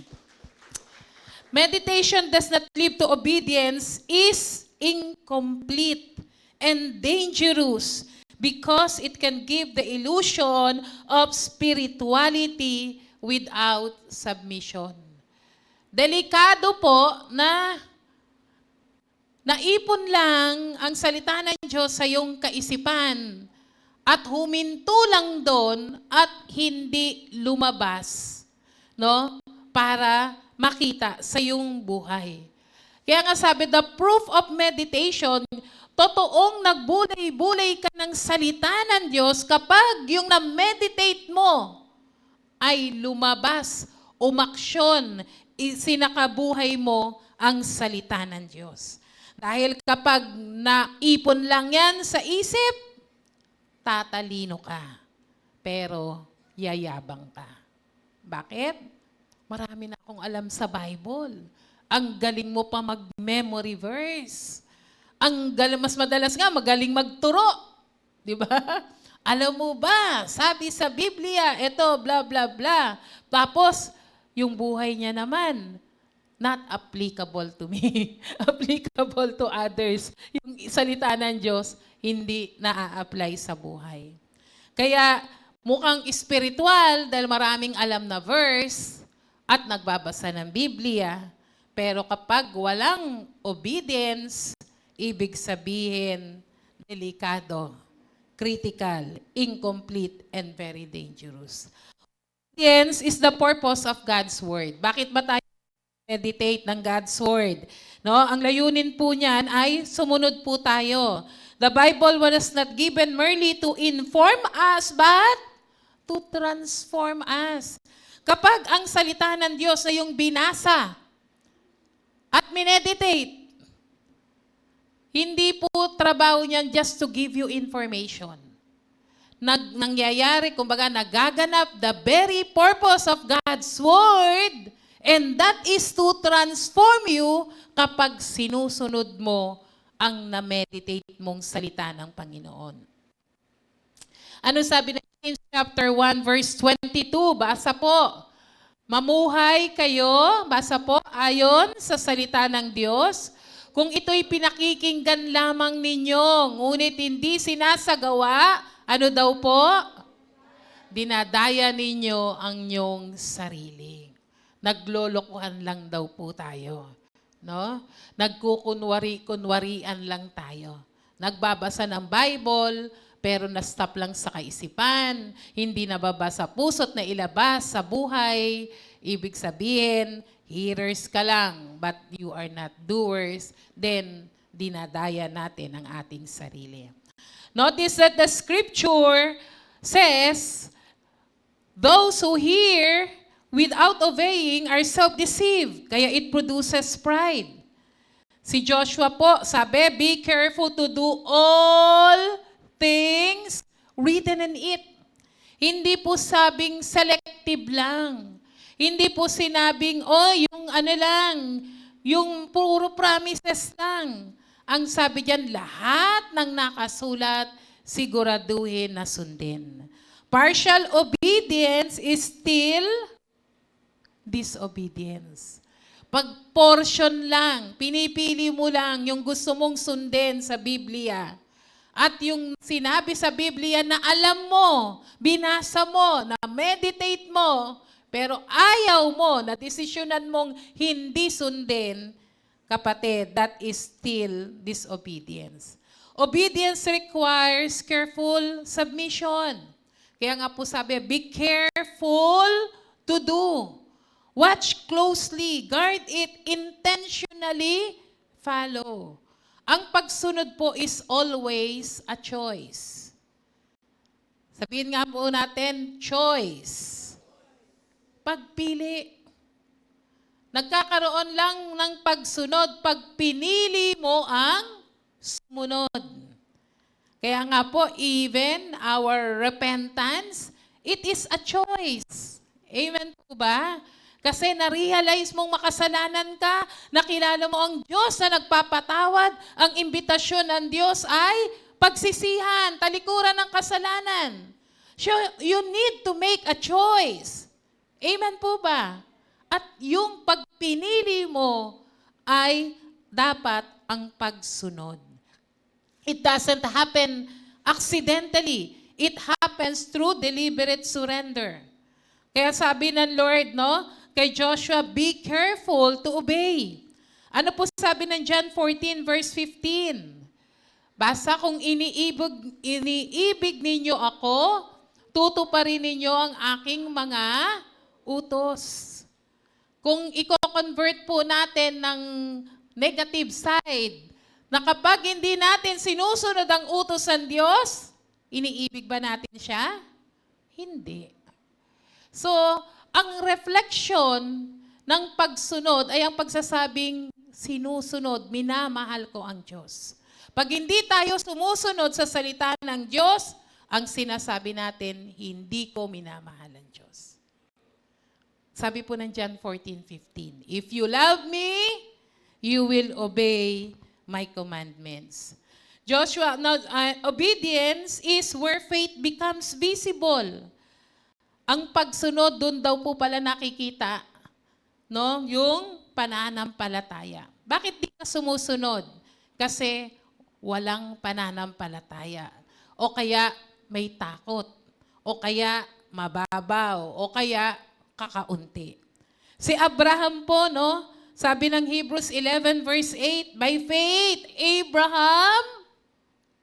Meditation does not lead to obedience is incomplete and dangerous because it can give the illusion of spirituality without submission. Delikado po na naipon lang ang salita ng Diyos sa iyong kaisipan at huminto lang doon at hindi lumabas, no, para makita sa iyong buhay. Kaya nga sabi, the proof of meditation, totoong nagbulay-bulay ka ng salita ng Diyos kapag yung na-meditate mo ay lumabas, umaksyon, sinakabuhay mo ang salita ng Diyos. Dahil kapag naipon lang yan sa isip, tatalino ka. Pero yayabang ka. Bakit? Marami na akong alam sa Bible. Ang galing mo pa mag-memory verse. Mas madalas nga, magaling magturo. Di ba? Alam mo ba, sabi sa Biblia, ito, bla bla bla. Tapos, yung buhay niya naman, not applicable to me. Applicable to others. Yung salita ng Diyos, hindi na-apply sa buhay. Kaya, mukhang spiritual dahil maraming alam na verse at nagbabasa ng Biblia. Pero kapag walang obedience, ibig sabihin, delikado, critical, incomplete, and very dangerous. Obedience is the purpose of God's Word. Bakit ba tayo meditate ng God's Word? No? Ang layunin po niyan ay sumunod po tayo. The Bible was not given merely to inform us, but to transform us. Kapag ang salita ng Diyos na yung binasa at mineditate, hindi po trabaho niyan just to give you information. nangyayari, kumbaga nagaganap the very purpose of God's Word, and that is to transform you kapag sinusunod mo ang na-meditate mong salita ng Panginoon. Ano sabi ng James chapter 1 verse 22? Basa po. Mamuhay kayo, basa po, ayon sa salita ng Diyos. Kung ito'y pinakikinggan lamang ninyo, ngunit hindi sinasagawa, ano daw po? Dinadaya ninyo ang inyong sarili. Naglolokohan lang daw po tayo. No? Nagkukunwari-kunwarian lang tayo. Nagbabasa ng Bible, pero na-stop lang sa kaisipan, hindi nababasa puso't na ilabas sa buhay. Ibig sabihin, hearers ka lang, but you are not doers, then dinadaya natin ang ating sarili. Notice that the scripture says, those who hear without obeying are self-deceived, kaya it produces pride. Si Joshua po, sabi, be careful to do all things written in it. Hindi po sabing selective lang. Hindi po sinabing, yung ano lang, yung puro promises lang. Ang sabi diyan, lahat ng nakasulat, siguraduhin na sundin. Partial obedience is still disobedience. Pag portion lang, pinipili mo lang yung gusto mong sundin sa Biblia, at yung sinabi sa Biblia na alam mo, binasa mo, na meditate mo, pero ayaw mo, na desisyonan mong hindi sundin, kapatid, that is still disobedience. Obedience requires careful submission. Kaya nga po sabi, be careful to do. Watch closely, guard it, intentionally follow. Ang pagsunod po is always a choice. Sabihin nga po natin, choice. Pagpili. Nagkakaroon lang ng pagsunod pag pinili mo ang sumunod. Kaya nga po, even our repentance, it is a choice. Amen po ba? Kasi na-realize mong makasalanan ka, nakilala mo ang Diyos na nagpapatawad, ang imbitasyon ng Diyos ay pagsisihan, talikuran ng kasalanan. So, you need to make a choice. Amen po ba? At yung pagpinili mo ay dapat ang pagsunod. It doesn't happen accidentally. It happens through deliberate surrender. Kaya sabi ng Lord, no, kay Joshua, be careful to obey. Ano po sabi ng John 14 verse 15? Basta kung iniibig ninyo ako, tutuparin ninyo ang aking mga utos. Kung i-convert po natin ng negative side, na kapag hindi natin sinusunod ang utos ng Diyos, iniibig ba natin siya? Hindi. So, ang reflection ng pagsunod ay ang pagsasabing sinusunod, minamahal ko ang Diyos. Pag hindi tayo sumusunod sa salita ng Diyos, ang sinasabi natin, hindi ko minamahal ang Diyos. Sabi po ng John 14:15, if you love me, you will obey my commandments. Joshua, obedience is where faith becomes visible. Ang pagsunod, doon daw po pala nakikita, no, yung pananampalataya. Bakit di ka sumusunod? Kasi walang pananampalataya. O kaya may takot. O kaya mababaw. O kaya kakaunti. Si Abraham po, no, sabi ng Hebrews 11 verse 8, by faith, Abraham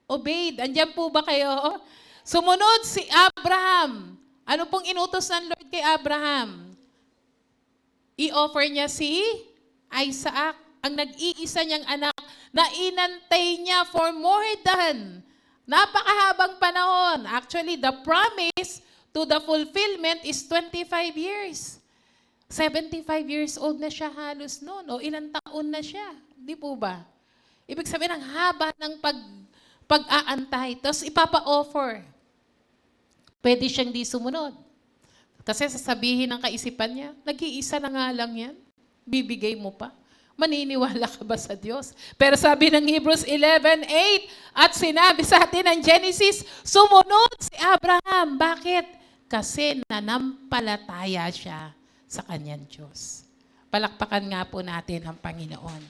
obeyed. Andiyan po ba kayo? Sumunod si Abraham. Ano pong inutos ng Lord kay Abraham? I-offer niya si Isaac, ang nag-iisa niyang anak, na inantay niya for more than napakahabang panahon. Actually, the promise to the fulfillment is 25 years. 75 years old na siya halos noon. O ilang taon na siya. Di po ba? Ibig sabihin, ang haba ng pag-aantay. Tapos ipapa-offer. pwede siyang di sumunod. Kasi sasabihin ng kaisipan niya, nag-iisa na nga lang yan, bibigay mo pa. Maniniwala ka ba sa Diyos? Pero sabi ng Hebrews 11:8, at sinabi sa atin ng Genesis, sumunod si Abraham. Bakit? Kasi nanampalataya siya sa kanyang Diyos. Palakpakan nga po natin ang Panginoon.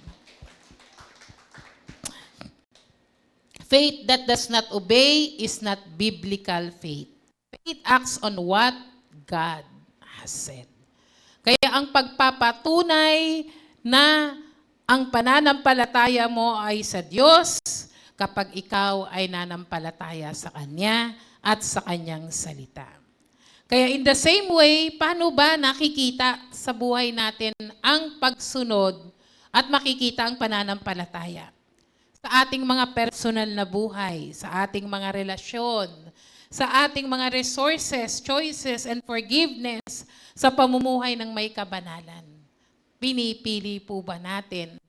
Faith that does not obey is not biblical faith. Faith acts on what God has said. Kaya ang pagpapatunay na ang pananampalataya mo ay sa Diyos kapag ikaw ay nanampalataya sa Kanya at sa Kanyang salita. Kaya in the same way, paano ba nakikita sa buhay natin ang pagsunod at makikita ang pananampalataya? Sa ating mga personal na buhay, sa ating mga relasyon, sa ating mga resources, choices, and forgiveness sa pamumuhay ng may kabanalan. Pinipili po ba natin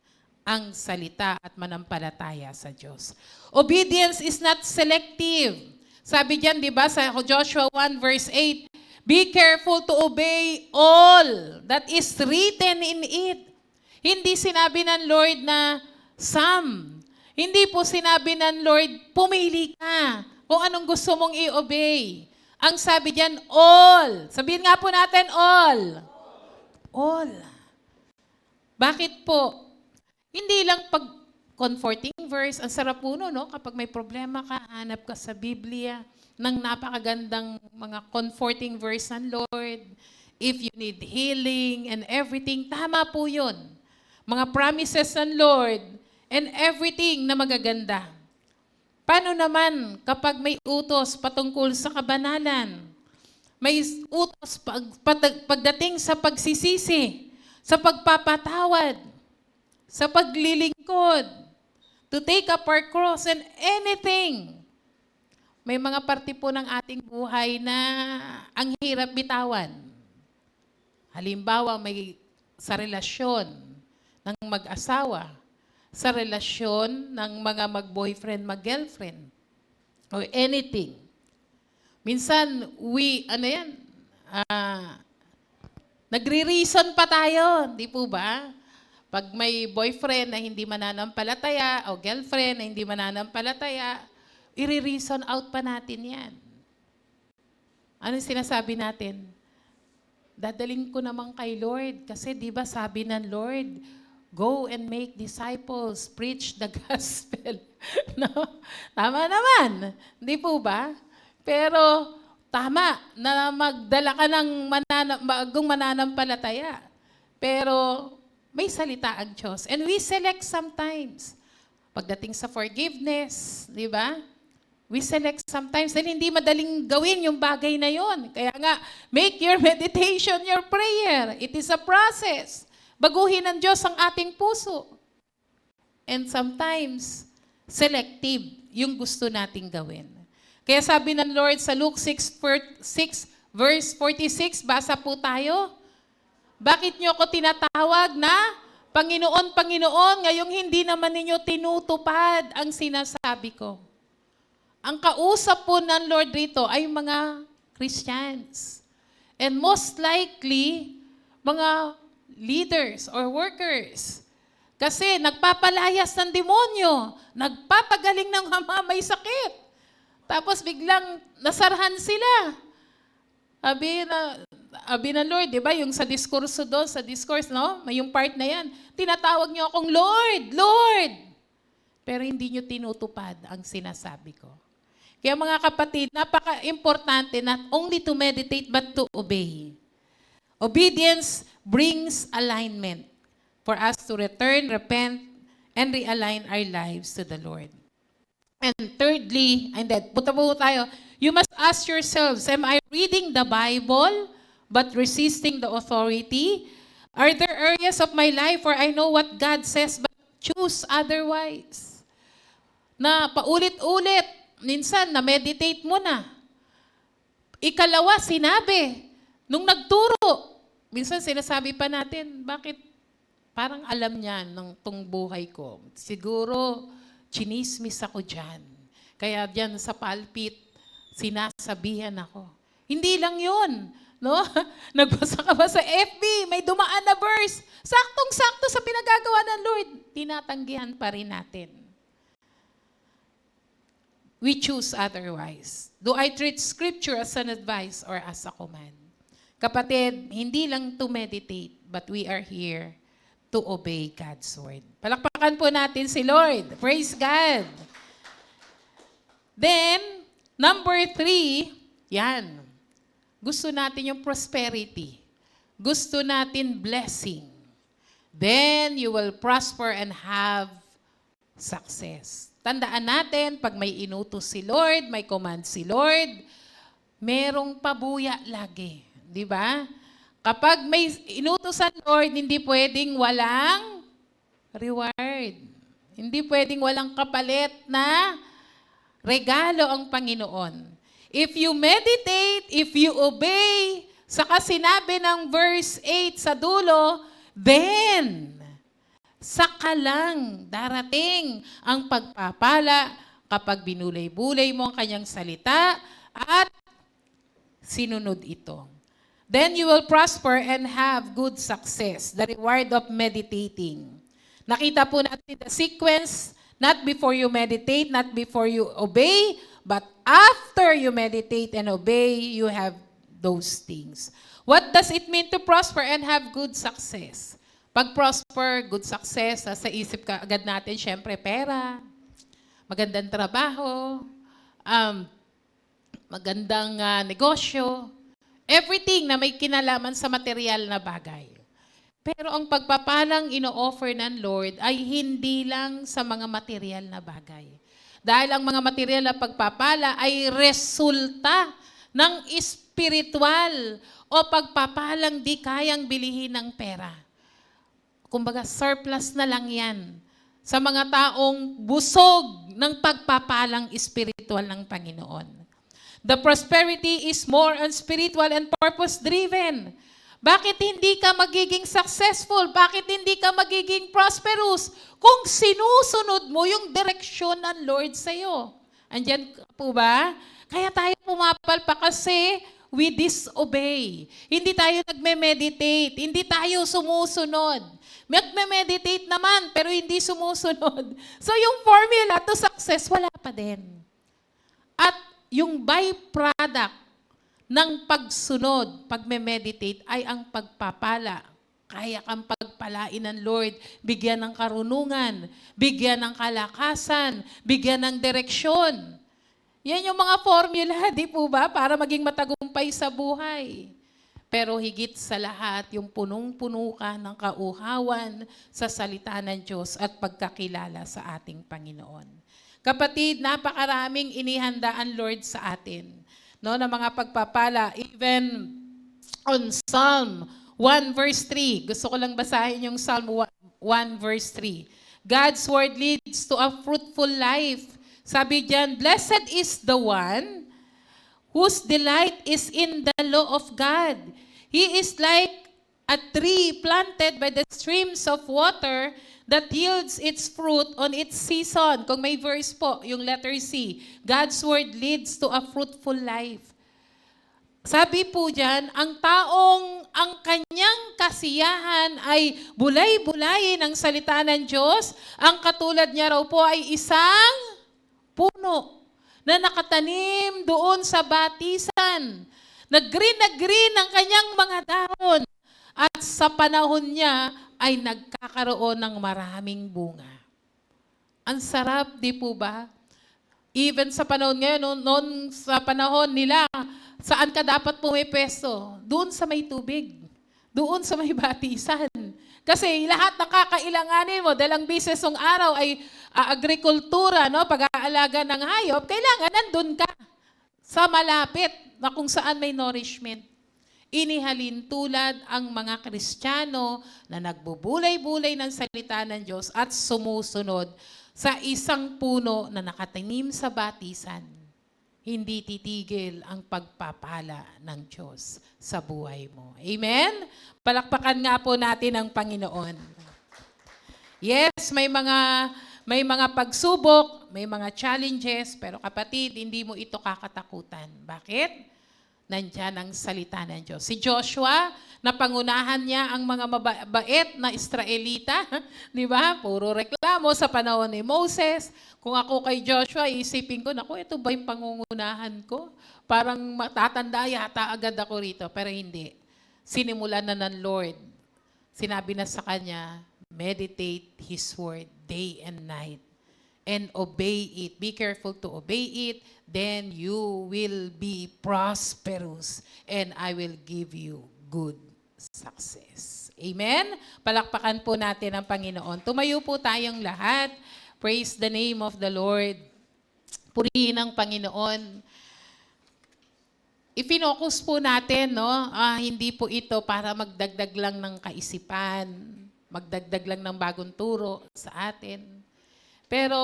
ang salita at manampalataya sa Diyos? Obedience is not selective. Sabi diyan, di ba, sa Joshua 1 verse 8, be careful to obey all that is written in it. Hindi sinabi ng Lord na some. Hindi po sinabi ng Lord, pumili ka kung anong gusto mong i-obey. Ang sabi diyan, all. Sabihin nga po natin, all. All. Bakit po? Hindi lang pag comforting verse, ang sarap po no? Kapag may problema ka, hanap ka sa Biblia ng napakagandang mga comforting verse ng Lord. If you need healing and everything, tama po yun. Mga promises ng Lord and everything na magaganda. Paano naman kapag may utos patungkol sa kabanalan? May utos pagdating sa pagsisisi, sa pagpapatawad, sa paglilingkod, to take up our cross and anything. May mga parte po ng ating buhay na ang hirap bitawan. Halimbawa, may sa relasyon ng mag-asawa, sa relasyon ng mga mag-boyfriend, mag-girlfriend, or anything. Minsan, nagre-reason pa tayo, di po ba? Pag may boyfriend na hindi mananampalataya, o girlfriend na hindi mananampalataya, i-reason out pa natin yan. Ano sinasabi natin? Dadaling ko naman kay Lord, kasi di ba sabi ng Lord, go and make disciples, preach the gospel. No? Tama naman. Hindi po ba? Pero tama na magdala ka ng bagong mananampalataya. Pero may salita ang Diyos. And we select sometimes. Pagdating sa forgiveness, di ba? We select sometimes dahil hindi madaling gawin yung bagay na yon. Kaya nga, make your meditation your prayer. It is a process. Baguhin ng Diyos ang ating puso. And sometimes, selective yung gusto nating gawin. Kaya sabi ng Lord sa Luke 6 verse 46, basa po tayo. Bakit niyo ako tinatawag na Panginoon, Panginoon, ngayong hindi naman ninyo tinutupad ang sinasabi ko? Ang kausap po ng Lord rito ay mga Christians. And most likely, mga leaders or workers. Kasi nagpapalayas ng demonyo, nagpapagaling ng may sakit. Tapos biglang nasarhan sila. Abi na Lord, di ba? Yung sa diskurso doon, sa discourse, no? May yung part na yan. Tinatawag niyo akong Lord, Lord. Pero hindi niyo tinutupad ang sinasabi ko. Kaya mga kapatid, napaka-importante not only to meditate but to obey. Obedience brings alignment for us to return, repent, and realign our lives to the Lord. And thirdly, punta po tayo, you must ask yourselves, am I reading the Bible but resisting the authority? Are there areas of my life where I know what God says but choose otherwise? Na paulit-ulit, minsan na-meditate mo na. Ikalawa, sinabi, nung nagturo, minsan sinasabi pa natin, bakit parang alam niya ng tong buhay ko? Siguro, chinismis ako dyan. Kaya dyan sa pulpit, sinasabihan ako. Hindi lang yun. No? Nagbasa ka ba sa FB, may dumaan na verse. Saktong-sakto sa pinagagawa ng Lord. Tinatanggihan pa rin natin. We choose otherwise. Do I treat Scripture as an advice or as a command? Kapatid, hindi lang to meditate, but we are here to obey God's word. Palakpakan po natin si Lord. Praise God. Then, number 3, yan. Gusto natin yung prosperity. Gusto natin blessing. Then, you will prosper and have success. Tandaan natin, pag may inutos si Lord, may command si Lord, merong pabuya lagi. Di ba? Kapag may inutos ang Lord, hindi pwedeng walang reward. Hindi pwedeng walang kapalit na regalo ang Panginoon. If you meditate, if you obey, saka sinabi ng verse 8 sa dulo, then, saka lang darating ang pagpapala kapag binulay-bulay mo ang kanyang salita at sinunod ito. Then you will prosper and have good success, the reward of meditating. Nakita po natin the sequence, not before you meditate, not before you obey, but after you meditate and obey, you have those things. What does it mean to prosper and have good success? Pag prosper, good success, sa isip ka agad natin, syempre, pera, magandang trabaho, magandang negosyo, everything na may kinalaman sa material na bagay. Pero ang pagpapalang ino-offer ng Lord ay hindi lang sa mga material na bagay. Dahil ang mga material na pagpapala ay resulta ng espiritual o pagpapalang di kayang bilihin ng pera. Kumbaga, surplus na lang yan sa mga taong busog ng pagpapalang espiritual ng Panginoon. The prosperity is more on spiritual and purpose-driven. Bakit hindi ka magiging successful? Bakit hindi ka magiging prosperous? Kung sinusunod mo yung direksyon ng Lord sa'yo. Andyan po ba? Kaya tayo pumapalpa kasi we disobey. Hindi tayo nagme-meditate. Hindi tayo sumusunod. Nagme-meditate naman, pero hindi sumusunod. So yung formula to success, wala pa din. At yung byproduct ng pagsunod, pagme-meditate, ay ang pagpapala. Kaya kang pagpalain ng Lord, bigyan ng karunungan, bigyan ng kalakasan, bigyan ng direksyon. Yan yung mga formula, di po ba, para maging matagumpay sa buhay. Pero higit sa lahat, yung punong-puno ka ng kauhawan sa salita ng Diyos at pagkakilala sa ating Panginoon. Kapatid, napakaraming inihanda ang Lord sa atin, no, na mga pagpapala. Even on Psalm 1 verse 3, gusto ko lang basahin yung Psalm 1 verse 3. God's word leads to a fruitful life. Sabi diyan, blessed is the one whose delight is in the law of God. He is like a tree planted by the streams of water that yields its fruit on its season. Kung may verse po, yung letter C, God's word leads to a fruitful life. Sabi po dyan, ang taong ang kanyang kasiyahan ay bulay-bulayin ng salita ng Diyos, ang katulad niya raw po ay isang puno na nakatanim doon sa batisan. Nag-green na green ang kanyang mga dahon. At sa panahon niya ay nagkakaroon ng maraming bunga. Ang sarap, di po ba? Even sa panahon ngayon, noon sa panahon nila, saan ka dapat pumipesto? Doon sa may tubig. Doon sa may batisan. Kasi lahat ng kakailanganin mo, dahil ang business ng araw ay agrikultura, no? Pag-aalaga ng hayop, kailangan nandun ka sa malapit na kung saan may nourishment. Inihalin tulad ang mga Kristiyano na nagbubulay-bulay ng salita ng Diyos at sumusunod sa isang puno na nakatanim sa batisan. Hindi titigil ang pagpapala ng Diyos sa buhay mo. Amen? Palakpakan nga po natin ang Panginoon. Yes, may mga pagsubok, may mga challenges, pero kapatid, hindi mo ito kakatakutan. Bakit? Nandyan ang salita ng Diyos. Si Joshua, napangunahan niya ang mga mabait na Israelita. Di ba? Puro reklamo sa panahon ni Moses. Kung ako kay Joshua, isipin ko, naku, ito ba yung pangungunahan ko? Parang matatanda yata agad ako rito. Pero hindi. Sinimulan na ng Lord. Sinabi na sa kanya, meditate His word day and night. And obey it. Be careful to obey it. Then you will be prosperous. And I will give you good success. Amen? Palakpakan po natin ang Panginoon. Tumayo po tayong lahat. Praise the name of the Lord. Purihin ang Panginoon. Ipinocus po natin, no? Hindi po ito para magdagdag lang ng kaisipan, magdagdag lang ng bagong turo sa atin. Pero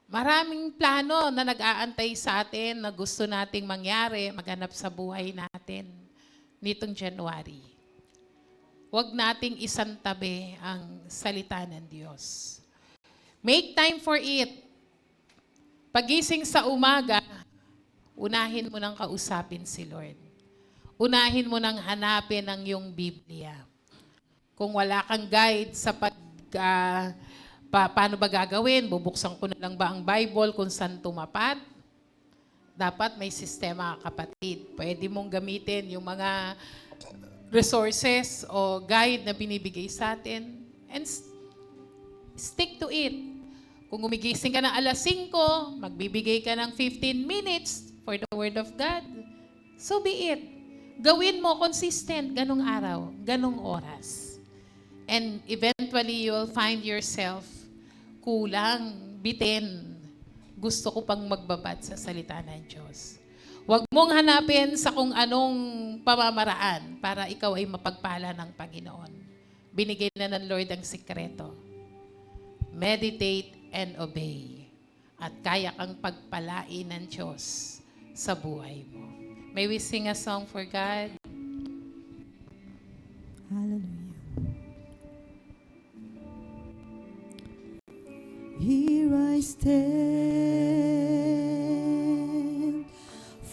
maraming plano na nag-aantay sa atin na gusto nating mangyari, maganap sa buhay natin nitong January. Huwag nating isantabi ang salita ng Diyos. Make time for it. Pagising sa umaga, unahin mo nang kausapin si Lord. Unahin mo nang hanapin ang iyong Biblia. Kung wala kang guide sa paano ba gagawin? Bubuksan ko na lang ba ang Bible kung saan tumapat? Dapat may sistema, kapatid. Pwede mong gamitin yung mga resources o guide na binibigay sa atin and stick to it. Kung gumigising ka ng alas 5, magbibigay ka ng 15 minutes for the Word of God, so be it. Gawin mo consistent, ganong araw, ganong oras. And eventually, you'll find yourself kulang, bitin. Gusto ko pang magbabad sa salita ng Diyos. Huwag mong hanapin sa kung anong pamamaraan para ikaw ay mapagpala ng Panginoon. Binigay na ng Lord ang sikreto. Meditate and obey. At kaya kang pagpalain ng Diyos sa buhay mo. May we sing a song for God? Hallelujah. Here I stand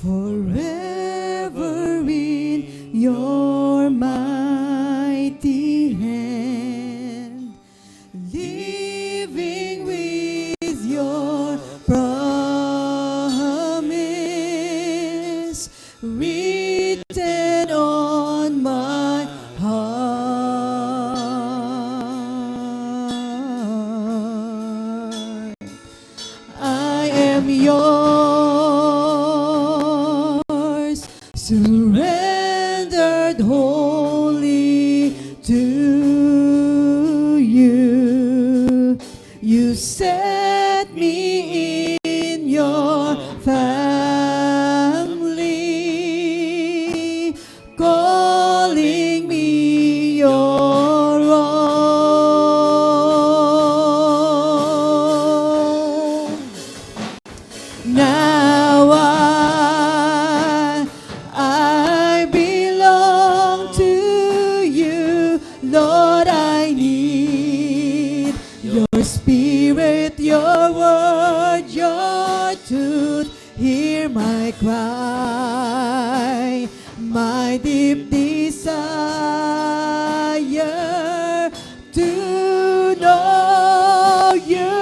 forever in your mighty hand, living with your promise written on my heart. I am yours, surrendered wholly to you. You set me in your family, calling me your own. Now I belong to you, Lord. I need your spirit, your word, your truth. Hear my cry, my deep desire to know you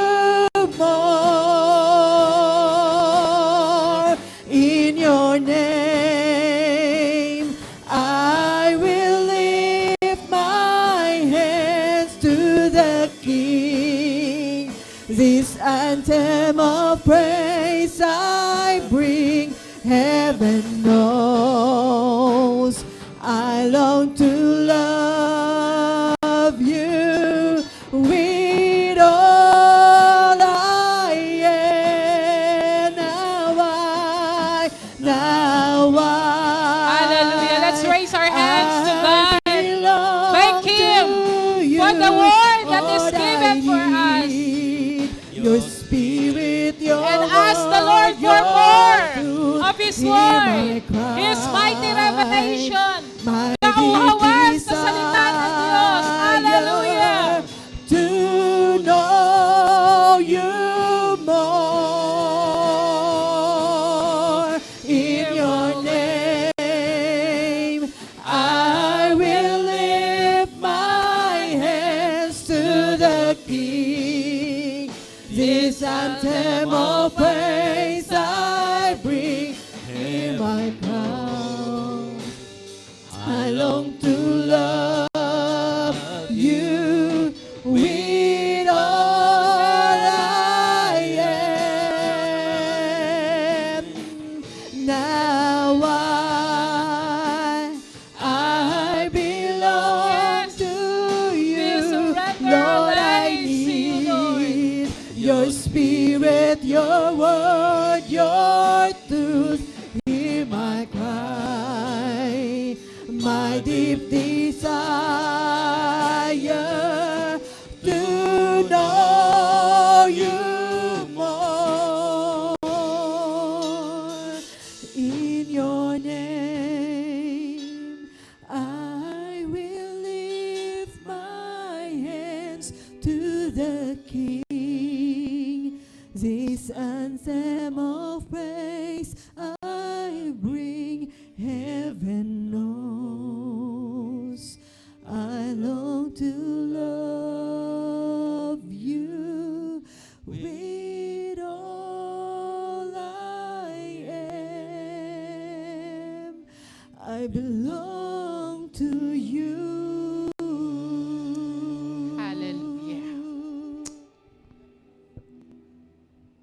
more. In your name, I will lift my hands to the King. This anthem of praise I bring, heaven knows I long to love you with all I am. Now I Hallelujah. Let's raise our hands to God. belong Thank Him to you. for the word that is Lord, given I for us. need your spirit, your And ask the Lord word, for your more truth. of His Hear word, my cry, His mighty revelation, my nauhawan deep sa salita ng Diyos. Hallelujah. desire to know you more. the King. This anthem of praise I bring, Him I crown. I long to love you with all I am. Now I belong to you, Lord. I need your spirit, your word, your truth. Hear my cry, my deep desire to know you more. In your name, I will lift my hands to the King. This anthem of praise I bring, heaven knows I long to love you with all I am. I belong to you. Hallelujah.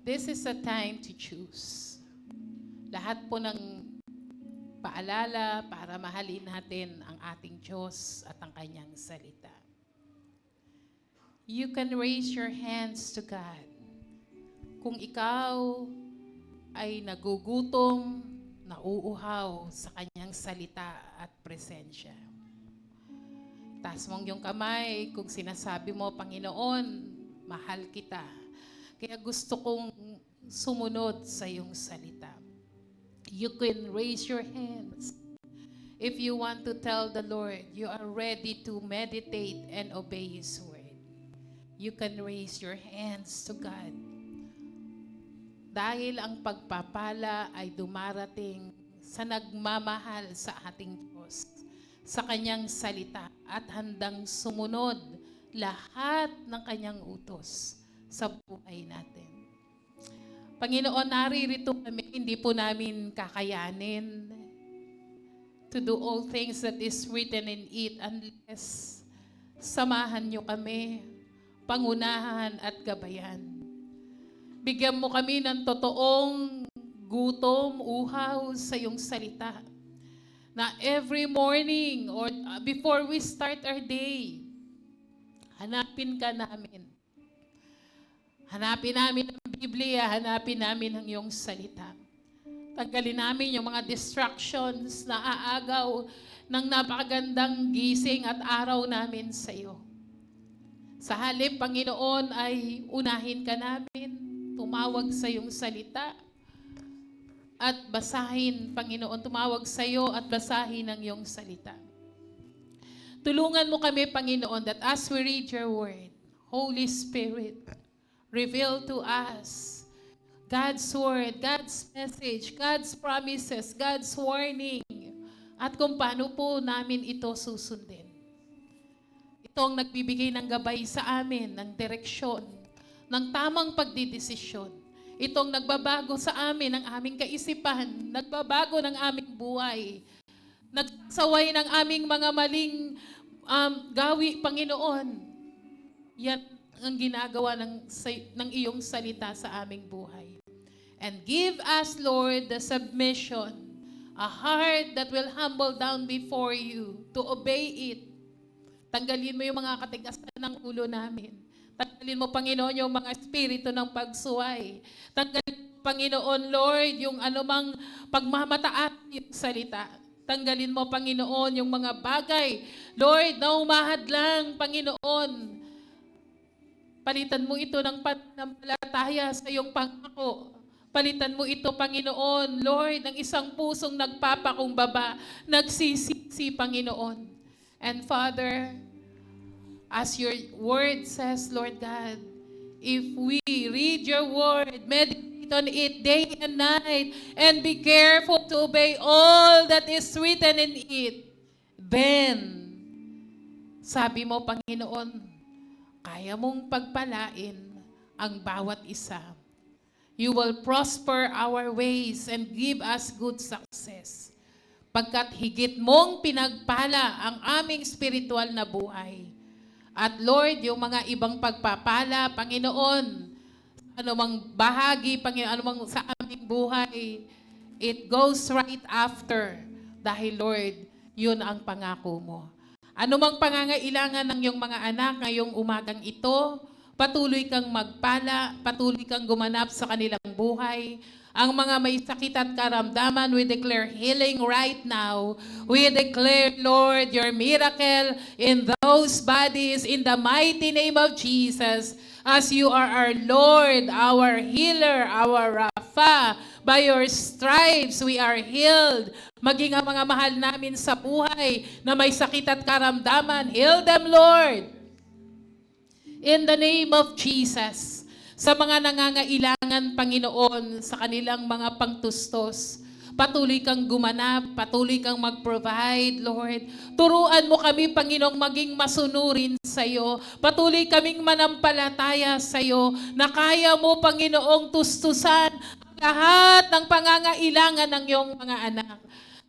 This is a time to choose. Lahat po ng paalala para mahalin natin ang ating Diyos at ang kanyang salita. You can raise your hands to God. Kung ikaw ay nagugutom, nauuhaw sa kanyang salita at presensya. Taas mong yung kamay kung sinasabi mo, Panginoon, mahal kita. Kaya gusto kong sumunod sa iyong salita. You can raise your hands. If you want to tell the Lord, you are ready to meditate and obey His word. You can raise your hands to God. Dahil ang pagpapala ay dumarating sa nagmamahal sa ating Diyos, sa kanyang salita at handang sumunod lahat ng kanyang utos sa buhay natin. Panginoon, naririto kami, hindi po namin kakayanin to do all things that is written in it unless samahan niyo kami, pangunahan at gabayan. Bigyan mo kami ng totoong gutom, uhaw sa iyong salita. Na every morning or before we start our day, hanapin ka namin. Hanapin namin ang Biblia, hanapin namin ang iyong salita. Tanggalin namin yung mga distractions na aagaw ng napakagandang gising at araw namin sa iyo. Sa halip, Panginoon, ay unahin ka namin, tumawag sa iyong salita, at basahin, Panginoon, tumawag sa iyo at basahin ang iyong salita. Tulungan mo kami, Panginoon, that as we read your word, Holy Spirit, reveal to us God's word, God's message, God's promises, God's warning, at kung paano po namin ito susundin. Ito ang nagbibigay ng gabay sa amin, ng direksyon, ng tamang pagdidesisyon. Itong nagbabago sa amin ng aming kaisipan, nagbabago ng aming buhay, nagsaway ng aming mga maling gawi, Panginoon. Yan ang ginagawa ng iyong salita sa aming buhay. And give us, Lord, the submission, a heart that will humble down before you to obey it. Tanggalin mo yung mga katigasan ng ulo namin. Tanggalin mo, Panginoon, yung mga espiritu ng pagsuway. Tanggalin mo, Panginoon, Lord, yung anumang pagmamataas yung salita. Tanggalin mo, Panginoon, yung mga bagay, Lord, na umahadlang, Panginoon. Palitan mo ito ng pananampalataya sa iyong pangako. Palitan mo ito, Panginoon, Lord, ng isang pusong nagpapakumbaba, nagsisisi, Panginoon. And Father, as your word says, Lord God, if we read your word, meditate on it day and night, and be careful to obey all that is written in it, then, sabi mo, Panginoon, kaya mong pagpalain ang bawat isa. You will prosper our ways and give us good success. Pagkat higit mong pinagpala ang aming spiritual na buhay. At Lord, yung mga ibang pagpapala, Panginoon, anumang bahagi, Panginoon, anumang sa aming buhay, it goes right after. Dahil Lord, yun ang pangako mo. Anumang pangangailangan ng iyong mga anak ngayong umagang ito, patuloy kang magpala, patuloy kang gumanap sa kanilang buhay. Ang mga may sakit at karamdaman, we declare healing right now. We declare, Lord, your miracle in those bodies in the mighty name of Jesus. As you are our Lord, our healer, our Rapha. By your stripes, we are healed. Maging ang mga mahal namin sa buhay na may sakit at karamdaman, heal them, Lord. In the name of Jesus. Sa mga nangangailangan, Panginoon, sa kanilang mga pangtustos, patuloy kang gumanap, patuloy kang mag-provide, Lord. Turuan mo kami, Panginoong, maging masunurin sa iyo. Patuloy kaming manampalataya sa iyo na kaya mo, Panginoong, tustusan ang lahat ng pangangailangan ng iyong mga anak.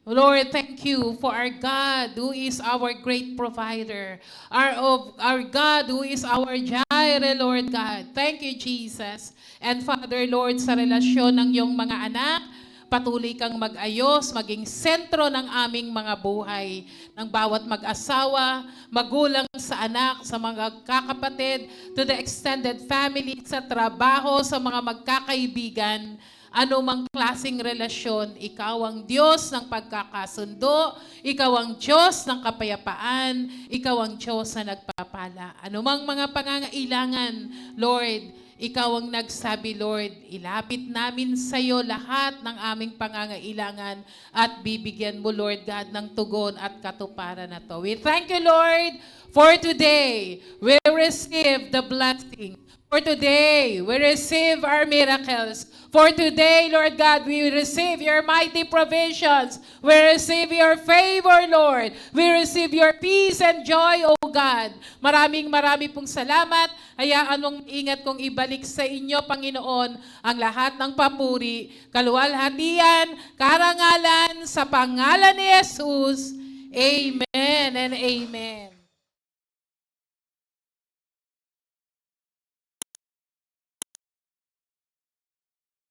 Lord, thank you for our God who is our great provider. Our God who is our Jireh, Lord God. Thank you, Jesus. And Father, Lord, sa relasyon ng iyong mga anak, patuloy kang mag-ayos, maging sentro ng aming mga buhay, ng bawat mag-asawa, magulang sa anak, sa mga kakapatid, to the extended family, sa trabaho, sa mga magkakaibigan, anumang klaseng relasyon, ikaw ang Diyos ng pagkakasundo, ikaw ang Diyos ng kapayapaan, ikaw ang Diyos na nagpapala. Anumang mga pangangailangan, Lord, ikaw ang nagsabi, Lord, ilapit namin sa iyo lahat ng aming pangangailangan at bibigyan mo, Lord God, ng tugon at katuparan na to. We thank you, Lord, for today. We receive the blessing. For today, we receive our miracles. For today, Lord God, we receive your mighty provisions. We receive your favor, Lord. We receive your peace and joy, O God. Maraming pong salamat. Hayaan mong ingat kong ibalik sa inyo, Panginoon, ang lahat ng papuri, kaluwalhatian, karangalan, sa pangalan ni Jesus. Amen and amen.